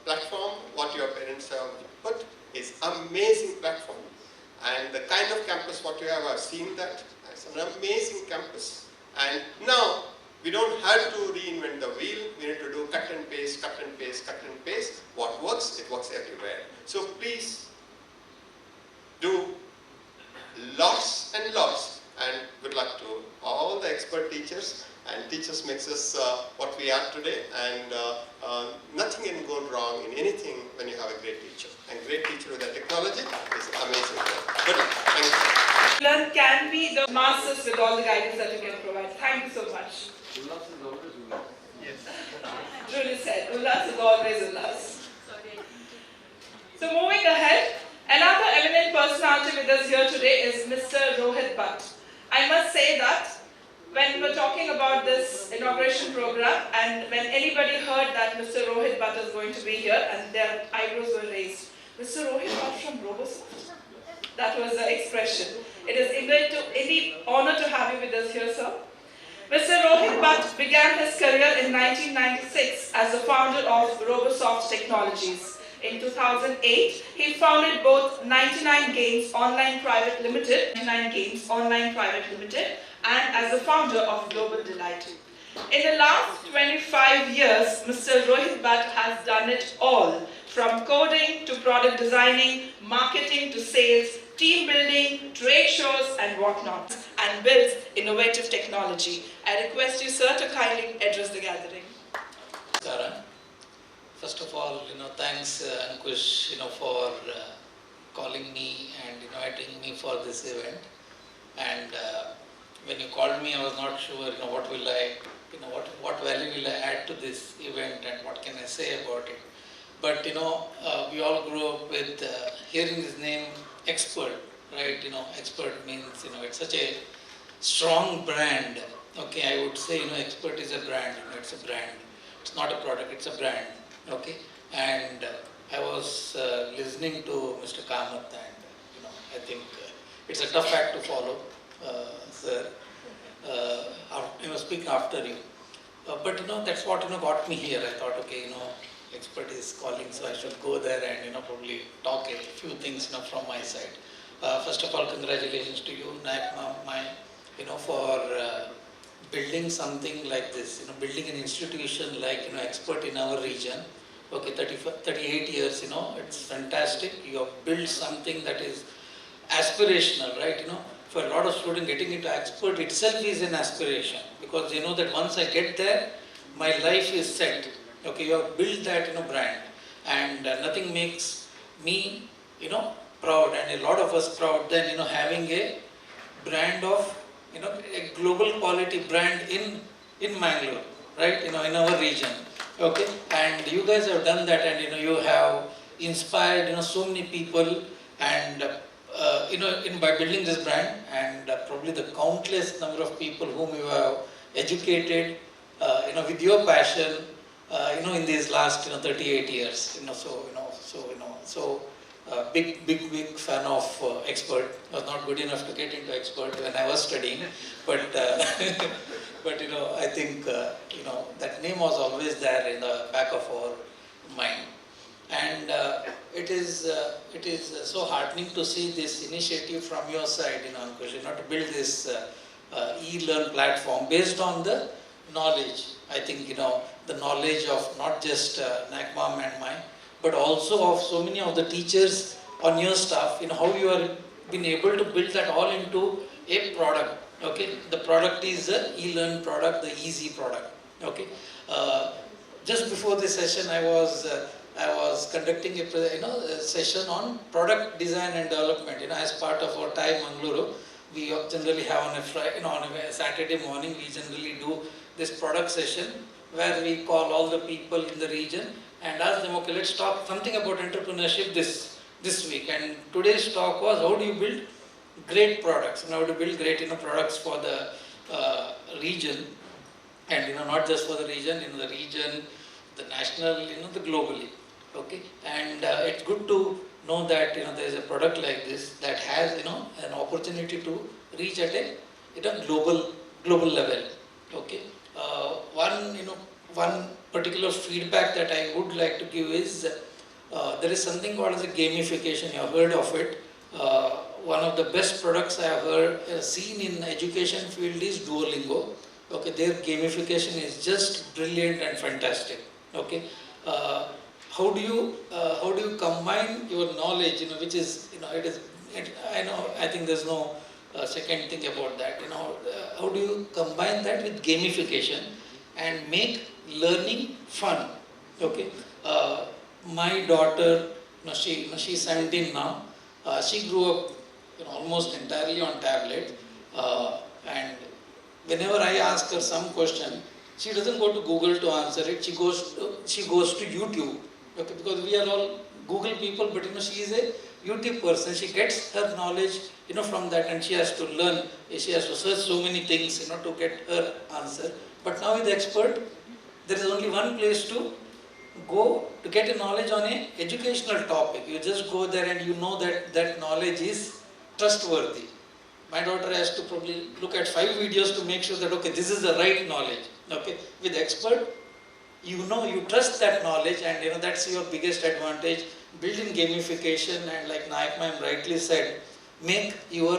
platform, what your parents have put, is amazing platform. And the kind of campus what you have, I've seen that. It's an amazing campus. And now, we don't have to reinvent the wheel. We need to do cut and paste, cut and paste, cut and paste. What works, it works everywhere. So please do lots and lots, and good luck to all the expert teachers. And teachers makes us what we are today, and nothing can go wrong in anything when you have a great teacher. And great teacher with the technology is amazing. Good luck. Thank you. Learn can be the masters with all the guidance that you can provide. Thank you so much. Ullas is always Ullas. Yes. Truly said, Ullas is always Ullas. So moving ahead, another eminent personality with us here today is Mr. Rohit Bhatt. I must say that when we were talking about this inauguration program, and when anybody heard that Mr. Rohit Bhatt is going to be here, and their eyebrows were raised, Mr. Rohit Bhatt from Robosoft? That was the expression. It is indeed honor to have you with us here, sir. Mr. Rohit Bhatt began his career in 1996 as the founder of Robosoft Technologies. In 2008, he founded both 99 Games Online Private Limited, and as the founder of Global Delight. In the last 25 years, Mr. Rohit Bhatt has done it all, from coding to product designing, marketing to sales, team building, trade shows and whatnot, and builds innovative technology. I request you, sir, to kindly address the gathering. Sarah, first of all, thanks Ankush, for calling me and inviting me for this event. And when you called me, I was not sure, what will I, what value will I add to this event and what can I say about it. But we all grew up with hearing this name, Expert, right? Expert means, it's such a strong brand. Okay, I would say, Expert is a brand. It's a brand. It's not a product. It's a brand. Okay, and I was listening to Mr. Kamath, and I think it's a tough act to follow, sir. Speak after you. But that's what got me here. I thought, okay, Expert is calling, so I should go there and probably talk a few things from my side. First of all, congratulations to you, Nayak Ma'am, for building something like this. Building an institution like Expert in our region. Okay, 38 years. It's fantastic. You have built something that is aspirational, right? For a lot of students, getting into Expert itself is an aspiration, because they know that once I get there, my life is set. Okay, you have built that brand, and nothing makes me proud, and a lot of us proud than having a brand of, a global quality brand in Mangalore, right? In our region. Okay, and you guys have done that, and you have inspired so many people, and by building this brand, and probably the countless number of people whom you have educated, with your passion, in these last 38 years, big fan of expert. I was not good enough to get into expert when I was studying, but but I think that name was always there in the back of our mind, and it is so heartening to see this initiative from your side, Ankush, to build this e-learn platform based on the knowledge. I think the knowledge of not just NACMAM and mine, but also of so many of the teachers on your staff, how you are been able to build that all into a product. Okay, the product is the e-learn product, the easy product. Okay, just before this session, I was conducting a session on product design and development. As part of our time Mangaluru, we generally have on a Saturday morning, we generally do this product session where we call all the people in the region and ask them, okay, let's talk something about entrepreneurship this week. And today's talk was how do you build great products, and how to build great products for the region, and not just for the region, the national, the globally. Okay, and it's good to know that there is a product like this that has an opportunity to reach at a global level. Okay, one particular feedback that I would like to give is there is something called as a gamification. You have heard of it. One of the best products I have seen in education field is Duolingo. Okay, their gamification is just brilliant and fantastic. Okay, how do you combine your knowledge, which is I think there's no second thing about that. How do you combine that with gamification and make learning fun? Okay, my daughter, she's 17 now. She grew up almost entirely on tablet, and whenever I ask her some question, she doesn't go to Google to answer it. She goes to YouTube. Okay, because we are all Google people, but she is a YouTube person. She gets her knowledge from that, and she has to learn. She has to search so many things to get her answer. But now with the expert, there is only one place to go to get a knowledge on an educational topic. You just go there and you know that knowledge is trustworthy. My daughter has to probably look at 5 videos to make sure that, okay, this is the right knowledge. Okay, with expert, you trust that knowledge, and that's your biggest advantage. Build in gamification, and like Nayak ma'am rightly said, make your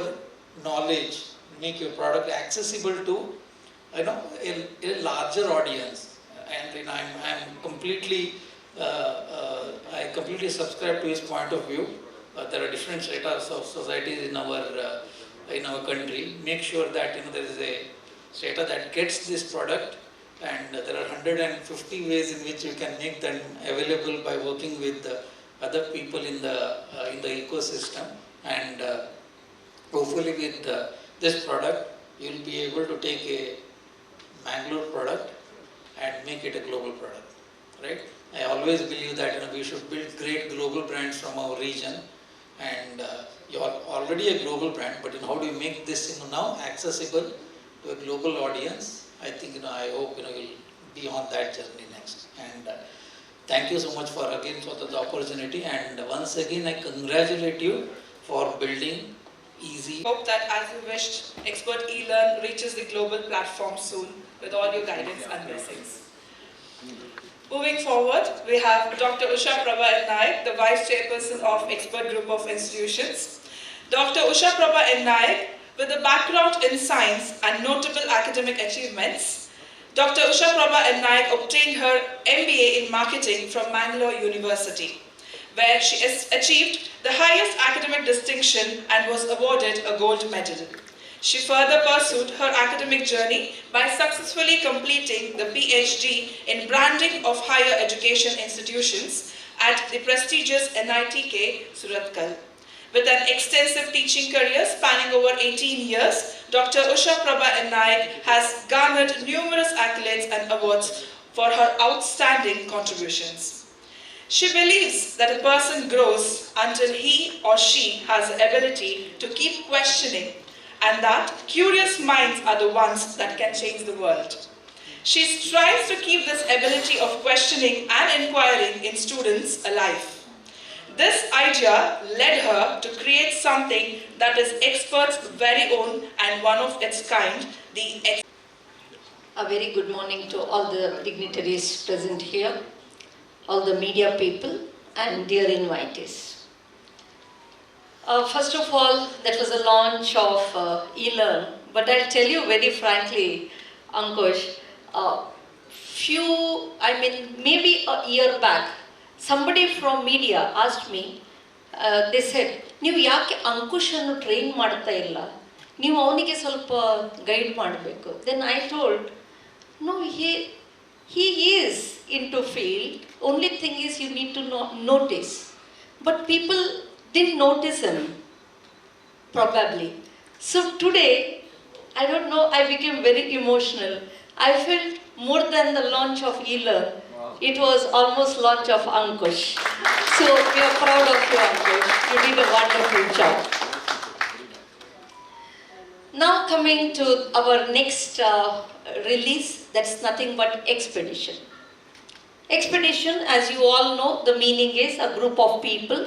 knowledge, make your product accessible to a larger audience. And I'm completely I completely subscribe to his point of view. There are different stratas of societies in our country. Make sure that there is a strata that gets this product, and there are 150 ways in which you can make them available by working with other people in the ecosystem. And hopefully with this product, you will be able to take a Mangalore product and make it a global product, right? I always believe that we should build great global brands from our region, and you are already a global brand, but how do you make this now accessible to a global audience? I think I hope you'll be on that journey next. And thank you so much for the opportunity, and once again I congratulate you for building easy. Hope that as you wished, Expert eLearn reaches the global platform soon with all your guidance and blessings. Moving forward, we have Dr. Usha Prabha Naik, the Vice Chairperson of Expert Group of Institutions. Dr. Usha Prabha Naik, with a background in science and notable academic achievements, Dr. Usha Prabha Naik obtained her MBA in Marketing from Mangaluru University, where she has achieved the highest academic distinction and was awarded a gold medal. She further pursued her academic journey by successfully completing the PhD in Branding of Higher Education Institutions at the prestigious NITK, Surathkal. With an extensive teaching career spanning over 18 years, Dr. Usha Prabha Naik has garnered numerous accolades and awards for her outstanding contributions. She believes that a person grows until he or she has the ability to keep questioning, and that curious minds are the ones that can change the world. She strives to keep this ability of questioning and inquiring in students alive. This idea led her to create something that is experts' very own and one of its kind, A very good morning to all the dignitaries present here, all the media people and dear invitees. First of all, that was a launch of e-learn, but I'll tell you very frankly, Ankush, maybe a year back, somebody from media asked me, they said, "ನೀವು ಯಾಕೆ ಅಂಕುಶನ್ನು train ಮಾಡ್ತಾ ಇಲ್ಲ? ನೀವು ಅವನಿಗೆ ಸ್ವಲ್ಪ guide ಮಾಡಬೇಕು." Then I told, no, he is into field. Only thing is you need to notice. But people didn't notice him, probably. So today, I don't know, I became very emotional. I felt more than the launch of e-learn. It was almost launch of Ankush. So we are proud of you, Ankush. You did a wonderful job. Now coming to our next release, that's nothing but expedition. Expedition, as you all know, the meaning is a group of people,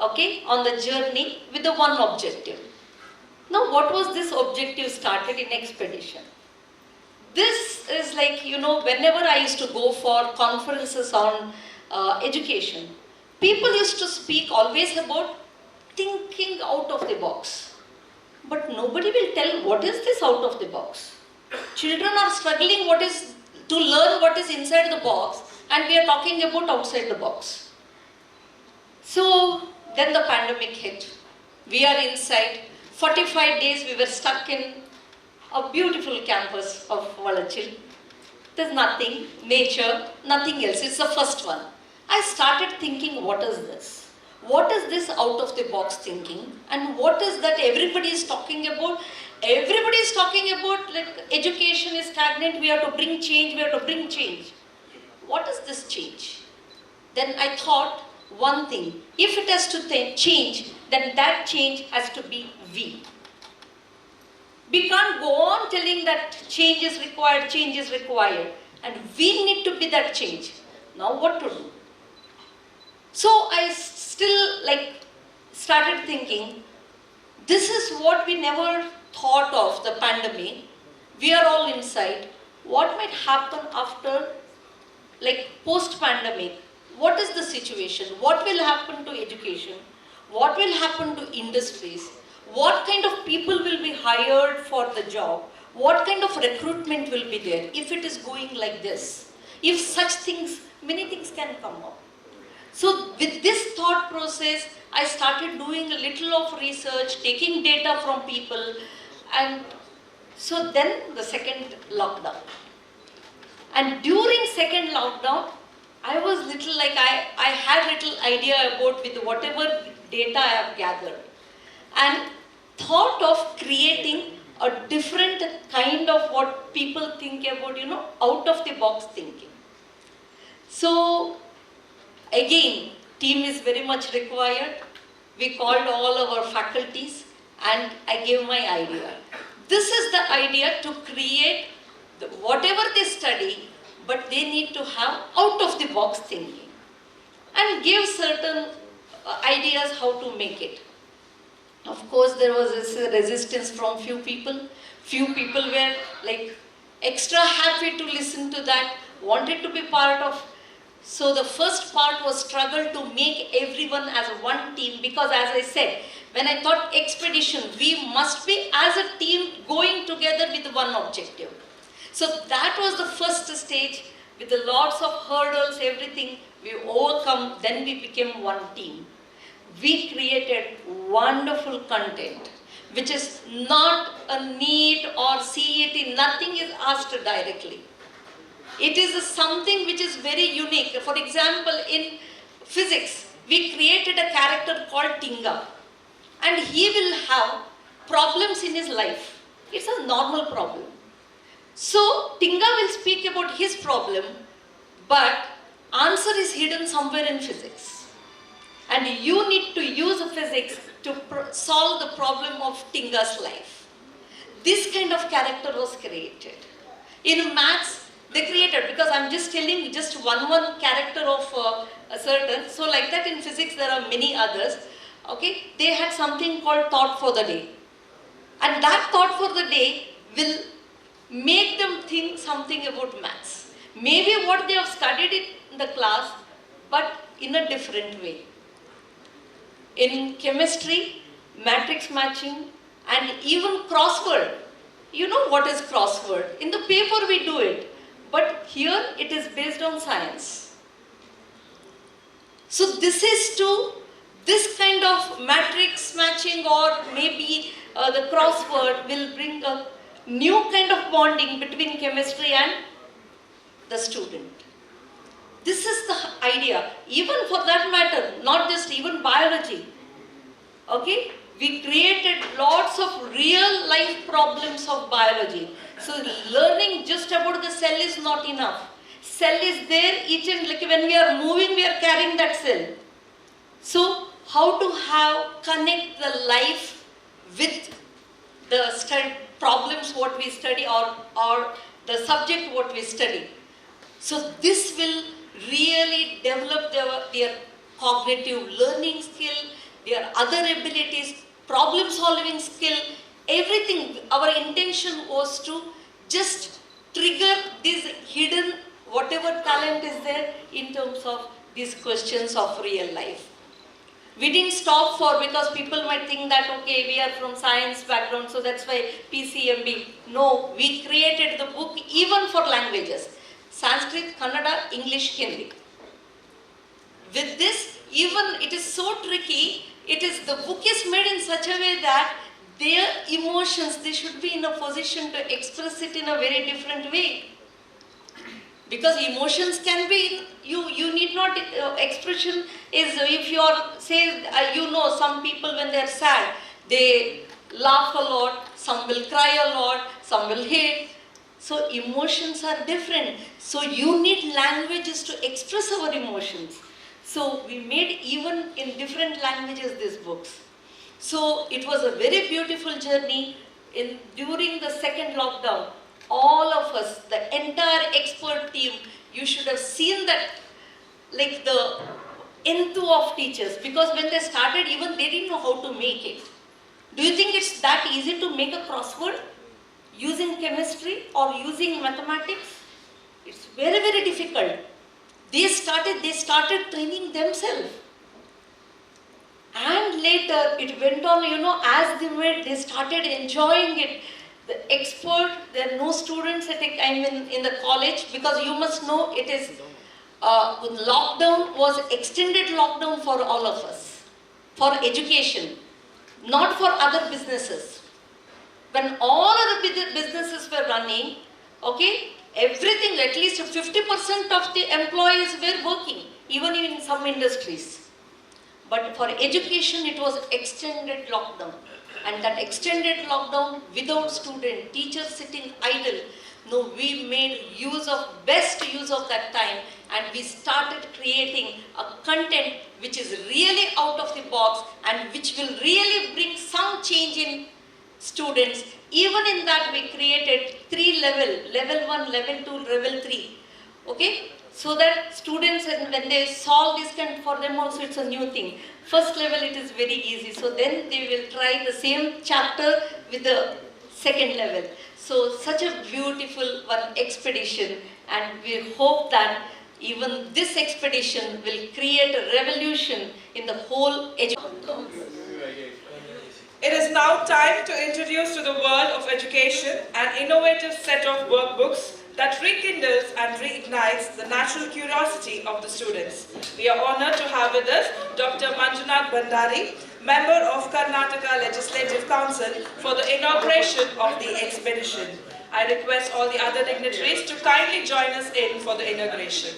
okay, on the journey with the one objective. Now, what was this objective started in expedition? This is like, whenever I used to go for conferences on education, people used to speak always about thinking out of the box. But nobody will tell what is this out of the box. Children are struggling to learn what is inside the box, and we are talking about outside the box. So then the pandemic hit. We are inside. 45 days we were stuck in a beautiful campus of Valachil. There's nothing, nature, nothing else. It's the first one. I started thinking, what is this? What is this out of the box thinking? And what is that everybody is talking about? Everybody is talking about like education is stagnant, we have to bring change, we have to bring change. What is this change? Then I thought one thing, if it has to change, then that change has to be we. We can't go on telling that change is required, and we need to be that change. Now what to do? So I still started thinking, this is what we never thought of, the pandemic. We are all inside. What might happen after, post-pandemic? What is the situation? What will happen to education? What will happen to industries? What kind of people will be hired for the job? What kind of recruitment will be there if it is going like this? If such things, many things can come up. So with this thought process, I started doing a little of research, taking data from people, and so then the second lockdown. And during second lockdown, I was I had little idea about with whatever data I have gathered, and thought of creating a different kind of what people think about, out of the box thinking. So again, team is very much required. We called all our faculties and I gave my idea. This is the idea to create whatever they study, but they need to have out of the box thinking and give certain ideas how to make it. Of course, there was this resistance from few people. Few people were extra happy to listen to that, wanted to be part of. So the first part was struggle to make everyone as one team, because as I said, when I thought expedition, we must be as a team going together with one objective. So that was the first stage. With the lots of hurdles, everything we overcome, then we became one team. We created wonderful content, which is not a NEET or CET, nothing is asked directly. It is something which is very unique. For example, in physics, we created a character called Tinga. and he will have problems in his life. It's a normal problem. So Tinga will speak about his problem, but answer is hidden somewhere in physics. And you need to use physics to solve the problem of Tinga's life. This kind of character was created. In maths, they created, because I'm just telling just one character of a certain, so like that in physics there are many others. Okay, they had something called thought for the day. And that thought for the day will make them think something about maths. Maybe what they have studied in the class, but in a different way. In chemistry, matrix matching, and even crossword. You know what is crossword? In the paper we do it, but here it is based on science. So this kind of matrix matching, or maybe the crossword will bring a new kind of bonding between chemistry and the student. This is the idea. Even for that matter, not just even biology. Okay? We created lots of real life problems of biology. So learning just about the cell is not enough. Cell is there, each and like when we are moving, we are carrying that cell. So how to connect the life with the problems what we study, or the subject what we study. So this will really develop their cognitive learning skill, their other abilities, problem solving skill, everything. Our intention was to just trigger this hidden whatever talent is there in terms of these questions of real life. We didn't stop because people might think that, okay, we are from science background, so that's why PCMB. No, we created the book even for languages. Sanskrit, Kannada, English, Hindi. With this, even it is so tricky, the book is made in such a way that their emotions, they should be in a position to express it in a very different way. Because emotions can be, you need not, expression is, if you are, say, some people when they are sad, they laugh a lot, some will cry a lot, some will hate. So emotions are different. So you need languages to express our emotions. So we made even in different languages these books. So it was a very beautiful journey. During the second lockdown, all of us, the entire expert team, you should have seen that, like the enthu of teachers, because when they started, even they didn't know how to make it. Do you think it's that easy to make a crossword using chemistry or using mathematics? It's very, very difficult. They started training themselves. And later it went on, as they started enjoying it. The expert, there are no students in the college, because you must know it is, lockdown was extended lockdown for all of us, for education, not for other businesses. When all other businesses were running, okay, everything, at least 50% of the employees were working, even in some industries. But for education, it was extended lockdown. And that extended lockdown without student, teachers sitting idle, no, we made best use of that time, and we started creating a content which is really out of the box and which will really bring some change in students. Even in that, we created 3 levels, level 1, level 2, level 3. Okay? So that students, when they solve this kind, for them also it's a new thing. First level, it is very easy. So then they will try the same chapter with the second level. So such a beautiful one expedition, and we hope that even this expedition will create a revolution in the whole education. It is now time to introduce to the world of education an innovative set of workbooks that rekindles and reignites the natural curiosity of the students. We are honored to have with us Dr. Manjunath Bhandari, member of Karnataka Legislative Council, for the inauguration of the expedition. I request all the other dignitaries to kindly join us in for the inauguration.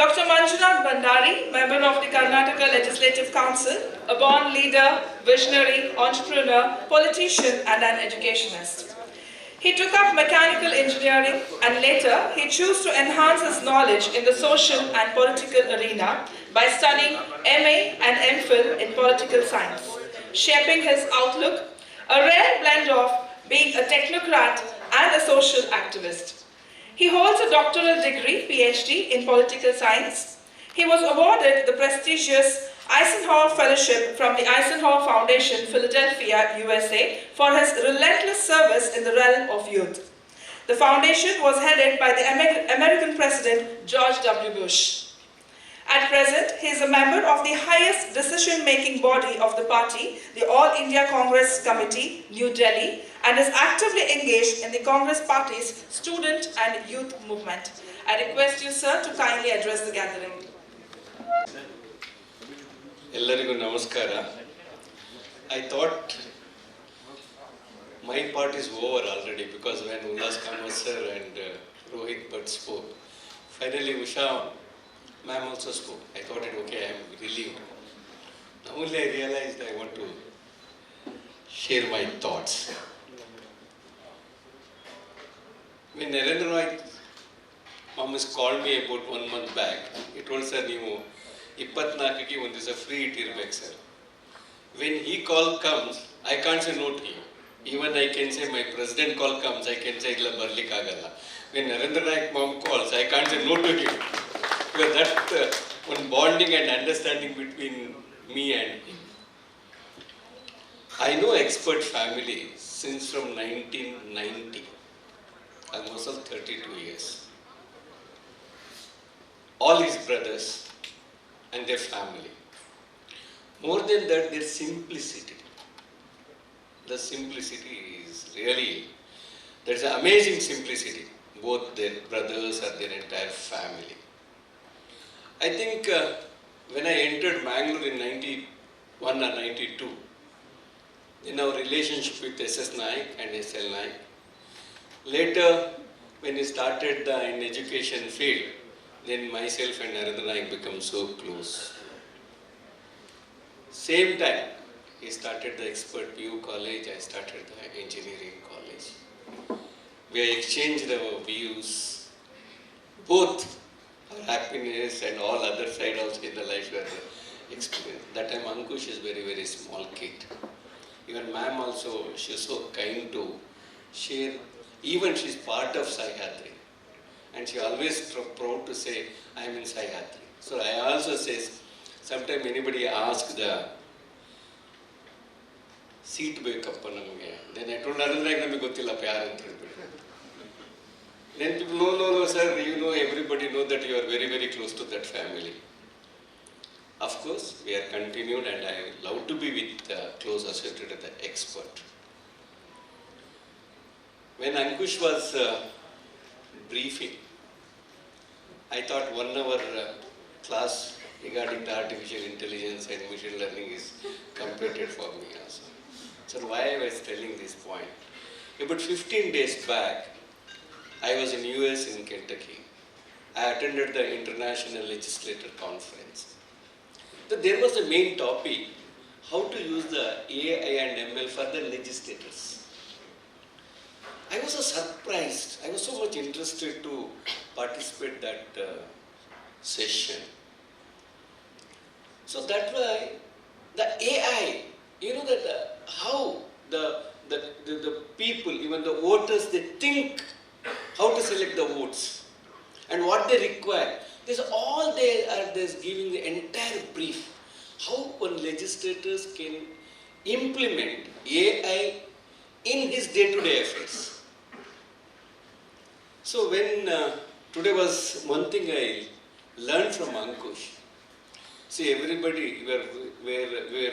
Dr. Manjunath Bandari, member of the Karnataka Legislative Council, a born leader, visionary, entrepreneur, politician and an educationist. He took up mechanical engineering and later he chose to enhance his knowledge in the social and political arena by studying MA and MPhil in political science, shaping his outlook, a rare blend of being a technocrat and a social activist. He holds a doctoral degree, PhD, in political science. He was awarded the prestigious Eisenhower Fellowship from the Eisenhower Foundation, Philadelphia, USA, for his relentless service in the realm of youth. The foundation was headed by the American President George W. Bush. At present, he is a member of the highest decision-making body of the party, the All India Congress Committee, New Delhi, and is actively engaged in the Congress Party's student and youth movement. I request you, sir, to kindly address the gathering. Ellarigu namaskara. I thought my part is over already because when Ullas Kamath sir and Rohit Bhatt spoke, finally Usha ma'am also spoke. I thought it okay, I am relieved. Now only I realized I want to share my thoughts. When Narendra Roy mom has called me about 1 month back, he told sir, ನೀವು 24ಕ್ಕೆ ಒಂದು ದಿವಸ free ಇಟ್ಟಿರ್ಬೇಕು sir. When he call comes, I can't say no to him. Even I can say my president call comes, I can say ಇಲ್ಲ ಬರ್ಲಿಕ್ಕೆ ಆಗಲ್ಲ. When Narendra Naik mom calls, I can't say no to him. Because that one bonding and understanding between me and him. I know expert family since from 1990, almost 32 years. All his brothers and their family. More than that, their simplicity. The simplicity is really, there's an amazing simplicity. Both their brothers and their entire family. I think when I entered Mangaluru in 91 or 92, in our relationship with SS Naik and SL Naik, later when he started in education field, then myself and Narendra Naik become so close. Same time, he started the expert PU college, I started the engineering college. We exchanged our views, both our happiness and all other side also in the life were experienced. That time Ankush is very, very small kid. Even ma'am also, she is so kind to share, even she is part of Sahyadri. And she always proud to say, I am in Sahyadri. So I also say, sometimes anybody asks the seat ಬೇಕಪ್ಪ ನಮಗೆ, then I told Narendra ನಮಗೆ ಗೊತ್ತಿಲ್ಲಪ್ಪ ಯಾರು ಅಂತ ಹೇಳ್ಬಿಟ್ಟು. Then people, no, sir, you know, everybody know that you are very, very close to that family. Of course, we are continued and I love to be with close associated with the expert. When Ankush was briefing, I thought 1 hour class regarding the artificial intelligence and machine learning is completed for me also. So why I was telling this point? About 15 days back, I was in US in Kentucky. I attended the International Legislator Conference. So there was the main topic, how to use the AI and ML for the legislators. I was so surprised. I was so much interested to participate that session. So that's why the AI, you know that how the people, even the voters, they think how to select the votes and what they require. This all they are giving the entire brief. How one legislators can implement AI in his day-to-day affairs. So when today was one thing I learned from Ankush. See, everybody we are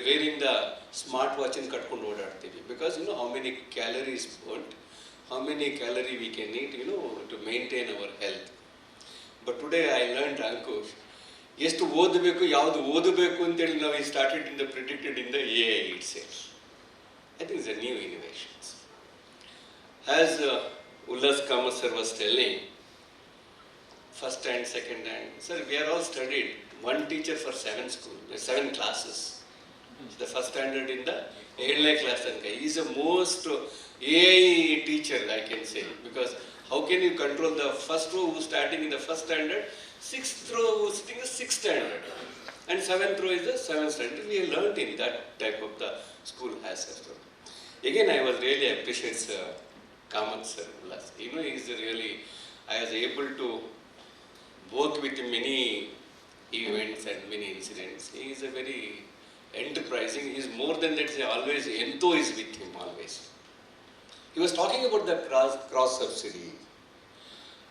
wearing the smartwatch and katkondu odaadthivi because you know how many calories burnt, how many calories we can eat, you know, to maintain our health. But today I learned Ankush, ಎಷ್ಟು ಓದಬೇಕು ಯಾವುದು ಓದಬೇಕು ಅಂತೇಳಿ ನಾವು started in the predicted in the AI itself. I think it's a new innovations. As Ullas Kamath sir was telling, first and second and, sir, we are all studied. One teacher for 7 classes. The first standard in the 7th class. He is the most AI teacher, I can say, because how can you control the first row who's starting in the first standard, 6th row who's sitting in the 6th standard, and 7th row is the 7th standard. We have learnt in that type of the school has. Again, I was really appreciate Kamath sir. You know, he is really, I was able to work with many events and many incidents. He is a very enterprising. He is more than that. Always Entho is with him always. He was talking about the cross subsidy.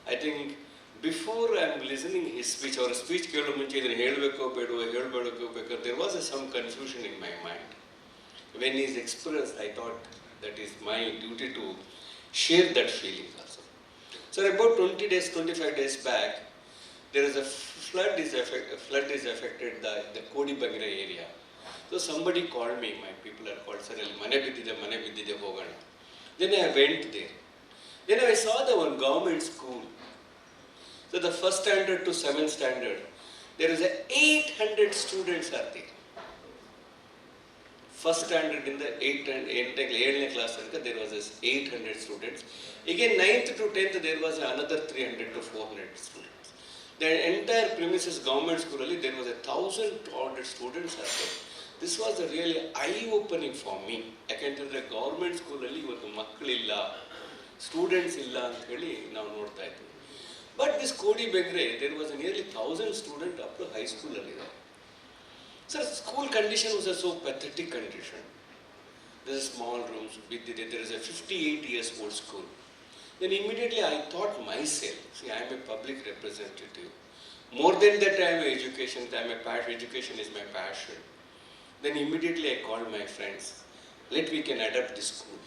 I think before I am listening his speech or speech, there was some confusion in my mind. When he is expressed, I thought that is my duty to share that feeling also. So about 20 days, 25 days back, there is a flood is affected the Kodibangre area. So somebody called me, my people are called, sir, mane biddide hogana. Then I went there. Then I saw the one government school. So the first standard to 7th standard, there is 800 students are there. First standard in the 8th class, there was 800 students. Again, 9th to 10th, there was another 300 to 400 students. The entire premises government school, there was 1,200 students are there. This was a really eye-opening for me. I can tell the government school, students illa ant heli now nodta idde. But this Kodibangre, there was nearly 1,000 students up to high school. So school condition was a so pathetic condition. There is small rooms, there is a 58 years old school. Then immediately I thought myself, see, I am a public representative. More than that, I am education is my passion. Then immediately I called my friends, we can adapt this school.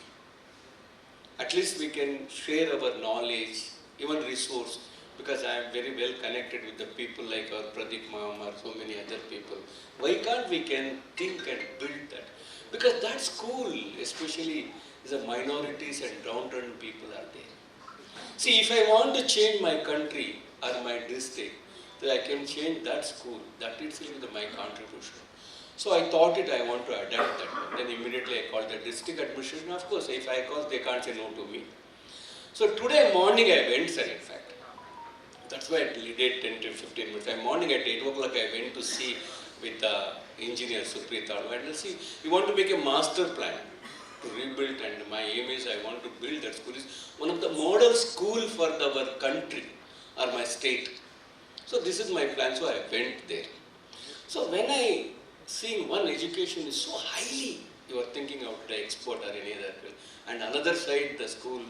At least we can share our knowledge, even resource, because I am very well connected with the people like our Pradeep Ma'am or so many other people. Why can't we can think and build that? Because that school, especially, is a minorities and downtrodden people are there. See, if I want to change my country or my district, then I can change that school. That itself is my contribution. So I thought I want to adapt that. Then immediately I called the district administration. Of course, if I call, they can't say no to me. So today morning I went, sir, in fact. That's why I delayed 10 to 15 minutes. Morning at 8 o'clock I went to see with the engineer Suprita and see, we want to make a master plan to rebuild, and my aim is I want to build that school. Is one of the model school for our country or my state. So this is my plan, so I went there. So when I seeing one education is so highly, you are thinking of the export or any other, and another side the school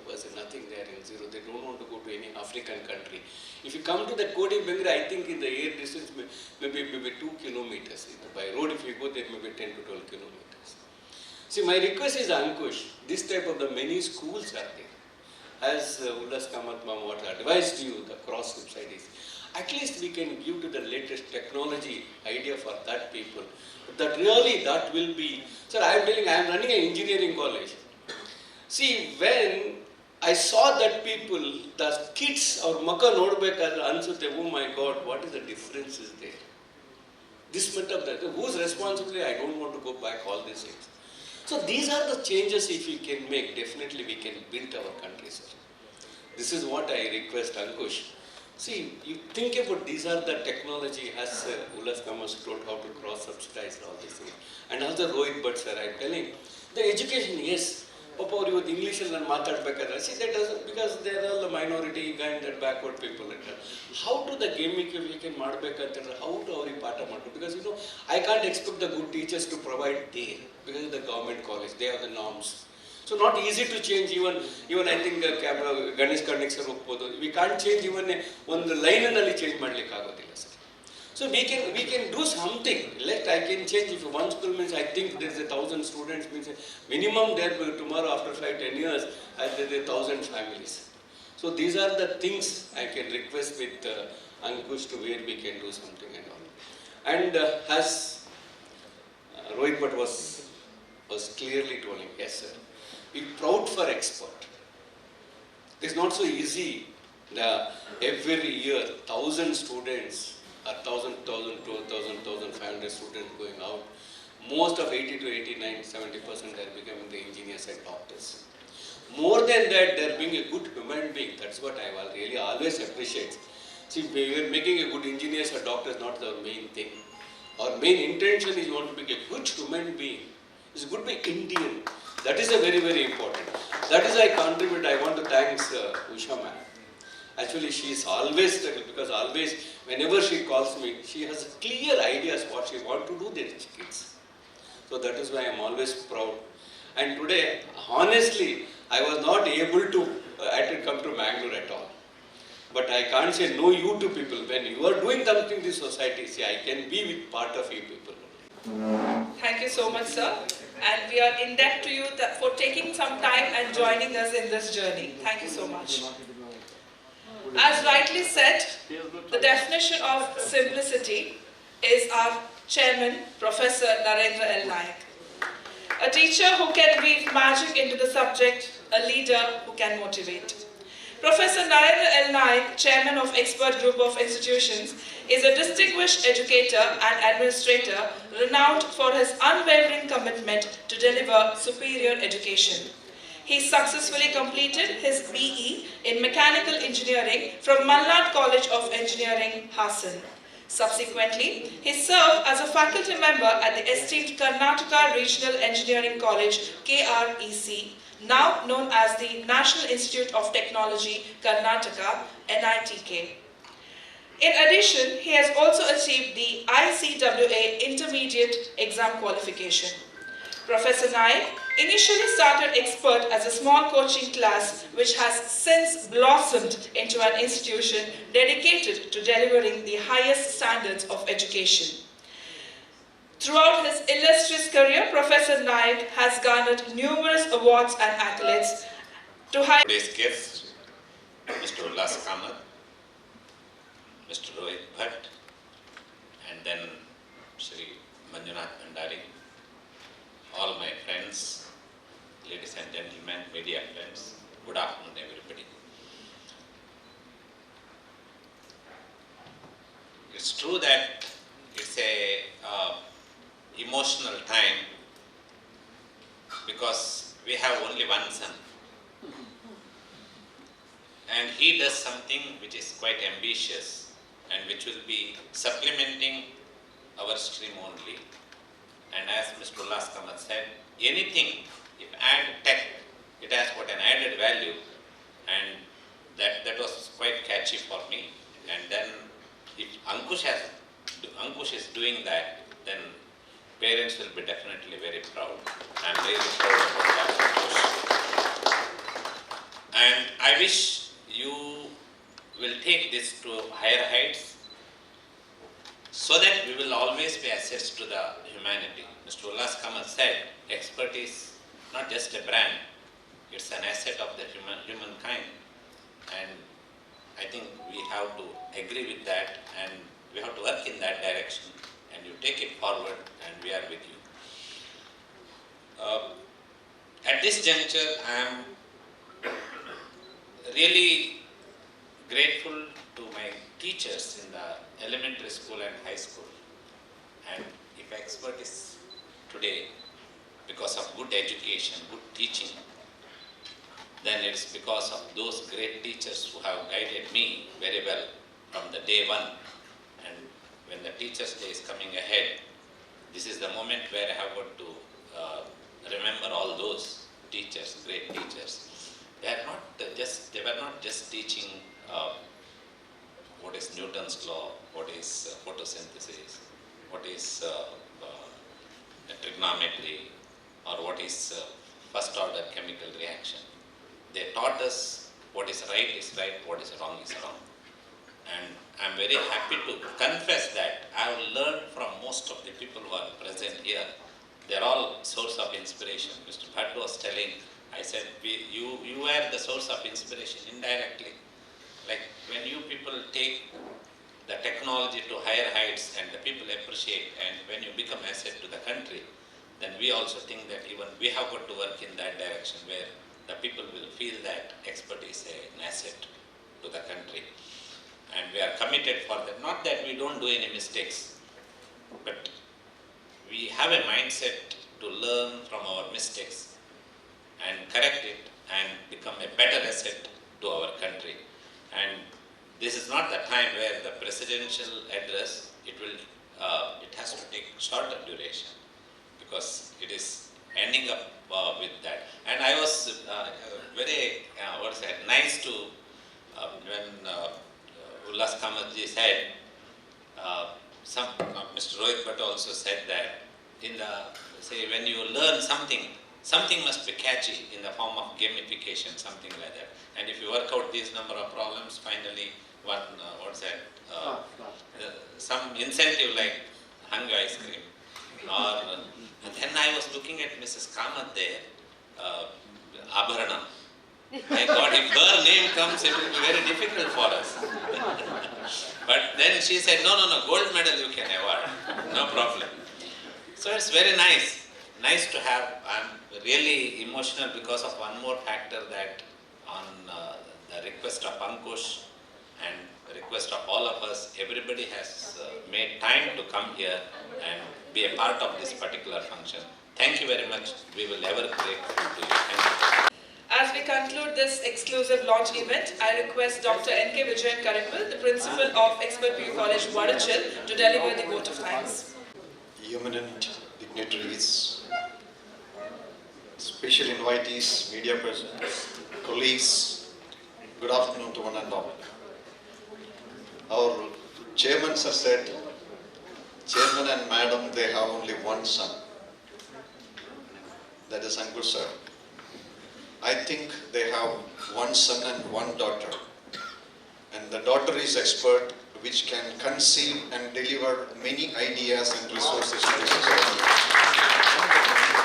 was nothing there in zero. They don't want to go to any African country. If you come to the Kodibangre, I think in the air distance maybe 2 kilometers. By road if you go there maybe 10 to 12 kilometers. See, my request is Ankush, this type of the many schools are there. As Ullas Kamath Ma'am what advised you, the cross subsidies. At least we can give to the latest technology idea for that people. That really, that will be, sir, I am telling, I am running an engineering college. See, when I saw that people, the kids, or Maka Nodbekar answered, oh my God, what is the difference is there? This much of that, whose responsibility? I don't want to go back all these things. So these are the changes if we can make, definitely we can build our country, sir. This is what I request Ankush. See, you think about these are the technology as Ullas Kamath told how to cross-subsidize all these things. And also Rohit Bhatt sir, I am telling, the education, yes, Papa, you English and Mathadbekadra. See, that doesn't, because they are all the minority kind that backward people. How to the game we can Madbekadra, how to our Pata Matu? Because you know, I can't expect the good teachers to provide there, because of the government college, they have the norms. So not easy to change even I think Ganesh Karnik sir, we can't change even one line and change madlikkagodilla, sir. So we can do something. Like I can change if one school means I think there is 1,000 students means minimum there tomorrow after 5-10 years there are 1,000 families. So these are the things I can request with Ankush to where we can do something and all. And as Rohit Bhatt was clearly telling, yes sir, be proud for export. It's not so easy Every year, 1,000 students, 1,500 students going out. Most of 80 to 89, 70% are becoming the engineers and doctors. More than that, they are being a good human being. That's what I will really always appreciate. See, we are making a good engineers or doctors not the main thing. Our main intention is you want to be a good human being. It's good to be Indian. That is a very, very important. That is I contribute. I want to thank Usha ma'am. Actually, she is always struggling because always, whenever she calls me, she has clear ideas what she wants to do with the kids. So that is why I am always proud. And today, honestly, I was not able to come to Mangaluru at all. But I can't say no you to people. When you are doing something in this society, see, I can be with part of you people. Thank you so much, sir. And we are in debt to you for taking some time and joining us in this journey. Thank you so much. As rightly said, the definition of simplicity is our chairman, Professor Narendra L. Nayak. A teacher who can weave magic into the subject, a leader who can motivate. Professor Narendra L. Nayak, chairman of Expert Group of Institutions, is a distinguished educator and administrator renowned for his unwavering commitment to deliver superior education. He successfully completed his BE in Mechanical Engineering from Malnad College of Engineering, Hassan. Subsequently, he served as a faculty member at the esteemed Karnataka Regional Engineering College, KREC, now known as the National Institute of Technology, Karnataka, NITK. In addition, he has also achieved the ICWA Intermediate Exam Qualification. Professor Nayak initially started Expert as a small coaching class which has since blossomed into an institution dedicated to delivering the highest standards of education. Throughout his illustrious career, Professor Nayak has garnered numerous awards and accolades to highlight today's guests, Mr. Ullas Kamath, Mr. Rohit Bhatt, and then Shri Manjunath Bhandari, all my friends, ladies and gentlemen, media friends, good afternoon everybody. It's true that it's a emotional time because we have only one son and he does something which is quite ambitious and which will be supplementing our stream only. And as Mr. Ullas Kamath said, anything, if add tech, it has got an added value, and that was quite catchy for me. And then if Ankush is doing that, then parents will be definitely very proud. I'm really proud about that, Ankush. And I wish you will take this to higher heights so that we will always be assets to the humanity. Mr. Ullas Kamath said, Expert is not just a brand, it's an asset of the humankind. And I think we have to agree with that and we have to work in that direction and you take it forward and we are with you. At this juncture, I am really grateful to my teachers in the elementary school and high school. And if Expert is today because of good education, good teaching, then it's because of those great teachers who have guided me very well from the day one. And when the Teachers' Day is coming ahead, this is the moment where I have got to remember all those teachers, great teachers. They were not just teaching what is Newton's law, what is photosynthesis, what is trigonometry, or what is first order chemical reaction. They taught us what is right, what is wrong. And I'm very happy to confess that I have learned from most of the people who are present here. They're all source of inspiration. Mr. Bhatt was telling, I said, you were the source of inspiration indirectly. Like when you people take the technology to higher heights and the people appreciate, and when you become asset to the country, then we also think that even we have got to work in that direction where the people will feel that Expert is an asset to the country. And we are committed for that. Not that we don't do any mistakes, but we have a mindset to learn from our mistakes and correct it and become a better asset to our country. And this is not the time where the presidential address, it has to take shorter duration, because it is ending up with that. And I was very, nice to, when Ullas Kamatji said, Mr. Rohit Bhatt also said that, when you learn something, something must be catchy in the form of gamification, something like that. And if you work out these number of problems, finally, some incentive like hung ice cream. Or then I was looking at Mrs. Kamath there, Abharana. My God, if her name comes, it will be very difficult for us. But then she said, no, gold medal you can award, no problem. So it's very nice to have. I'm really emotional because of one more factor, that on the request of Ankush and the request of all of us, everybody has made time to come here and be a part of this particular function. Thank you very much. We will ever grateful to you. Thank you. As we conclude this exclusive launch event, I request Dr. N.K. Vijayan Karimbal, the Principal of Expert PU College, Vadachal, to deliver the vote of thanks. Eminent dignitaries, special invitees, media persons, colleagues, good afternoon to one and all. Our chairman sir said, chairman and madam, they have only one son. That is Ankush sir. I think they have one son and one daughter. And the daughter is expert, which can conceive and deliver many ideas and resources to the society.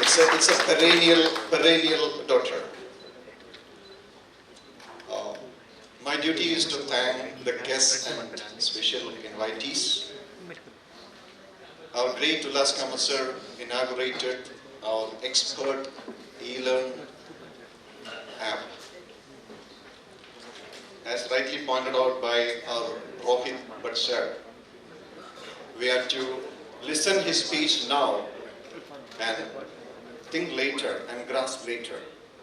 It's a perennial daughter. My duty is to thank the guests and special invitees. Our great Ullas Kamath sir inaugurated our expert e-learn app. As rightly pointed out by our Rohit Bhatt sir, we have to listen his speech now and think later and grasp later.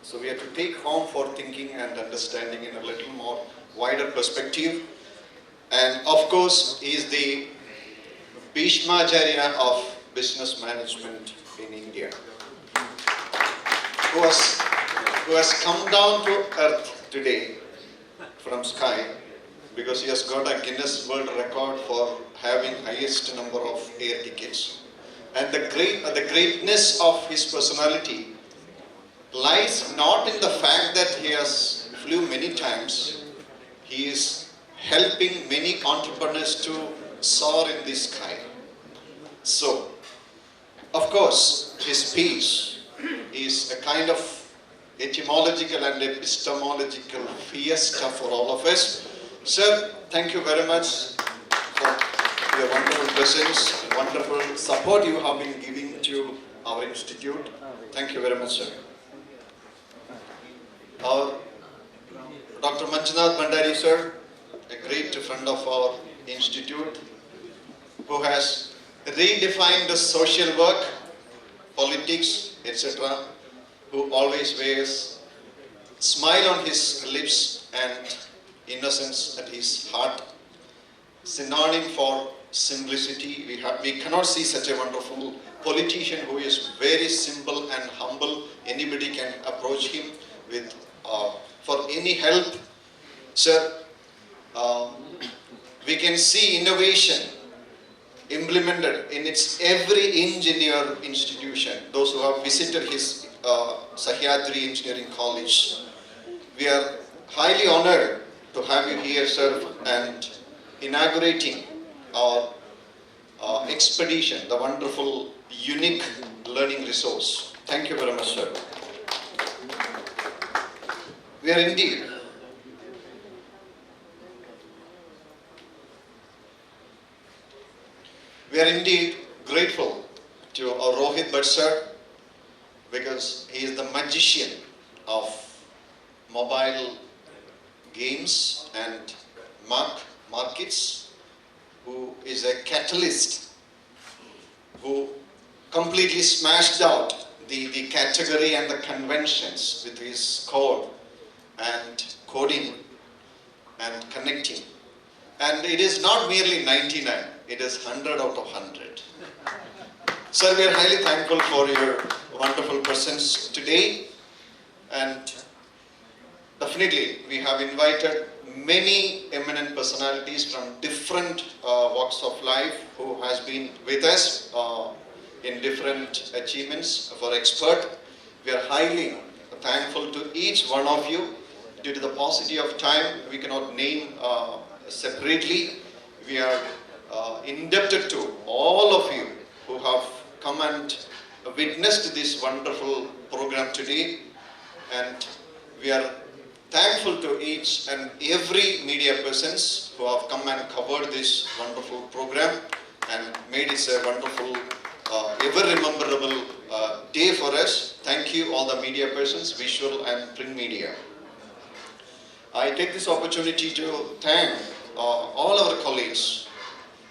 So we have to take home for thinking and understanding in a little more wider perspective. And of course, he is the Bhishmacharya of business management in India, who has come down to earth today from sky, because he has got a Guinness World Record for having highest number of air tickets. And the greatness of his personality lies not in the fact that he has flew many times. He is helping many entrepreneurs to soar in the sky. So, of course, his speech is a kind of etymological and epistemological fiesta for all of us. Sir, thank you very much for your wonderful presence, wonderful support you have been giving to our institute. Thank you very much, sir. Our Dr. Manjunath Bhandari, sir, a great friend of our institute, who has redefined the social work, politics, etc., who always wears smile on his lips and innocence at his heart, synonym for simplicity. We cannot see such a wonderful politician who is very simple and humble. Anybody can approach him with for any help. Sir, we can see innovation implemented in its every engineer institution. Those who have visited his Sahyadri Engineering College, we are highly honored to have you here, sir, and inaugurating our expedition, the wonderful, unique learning resource. Thank you very much, sir. We are indeed grateful to our Rohit Bhatt sir, because he is the magician of mobile games and Mark Markets, who is a catalyst, who completely smashed out the category and the conventions with his code and coding and connecting. And it is not merely 99, it is 100 out of 100. Sir, we are highly thankful for your wonderful presence today, and definitely we have invited many eminent personalities from different walks of life who has been with us in different achievements for expert. We are highly thankful to each one of you. Due to the paucity of time, we cannot name separately. We are indebted to all of you who have come and witnessed this wonderful program today, and we are thankful to each and every media persons who have come and covered this wonderful program and made it a wonderful, ever rememberable day for us. Thank you all the media persons, visual and print media. I take this opportunity to thank all our colleagues,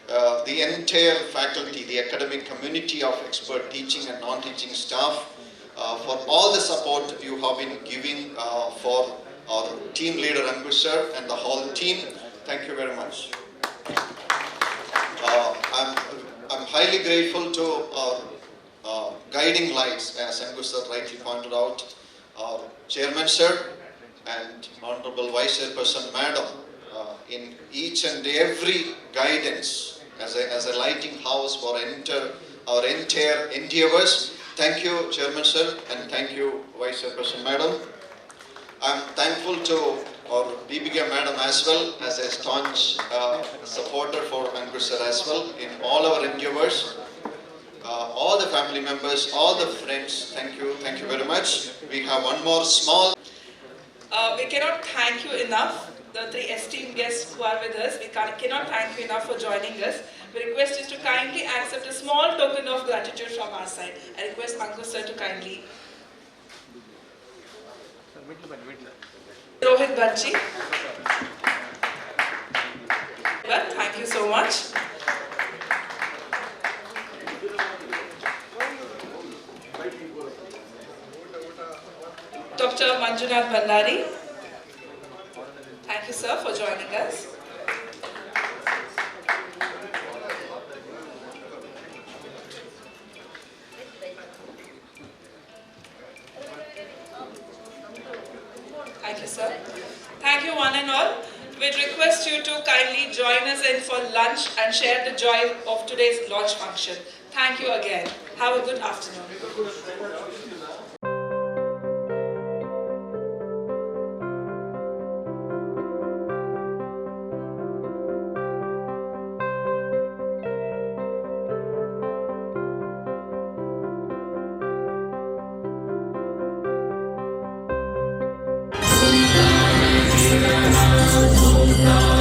the entire faculty, the academic community of expert teaching and non-teaching staff for all the support you have been giving for our team leader Ankush sir and the whole team. Thank you very much. I'm highly grateful to our guiding lights, as Ankush sir rightly pointed out, our chairman sir and honorable vice chairperson madam in each and every guidance as a lighting house for our entire endeavors. Thank you, Chairman Sir, and thank you, Vice Chairperson Madam. I'm thankful to our DBK Madam as well as a staunch supporter for Mangaluru Sir as well in all our endeavors. All the family members, all the friends, thank you very much. We have one more small. We cannot thank you enough. The three esteemed guests who are with us, we cannot thank you enough for joining us. We request you to kindly accept a small token of gratitude from our side. I request Ankush sir to kindly. Rohit Banchi. Well, thank you so much. Dr. Manjunath Bhandari. Thank you, sir, for joining us. Thank you, sir. Thank you, one and all. We'd request you to kindly join us in for lunch and share the joy of today's launch function. Thank you again. Have a good afternoon. Om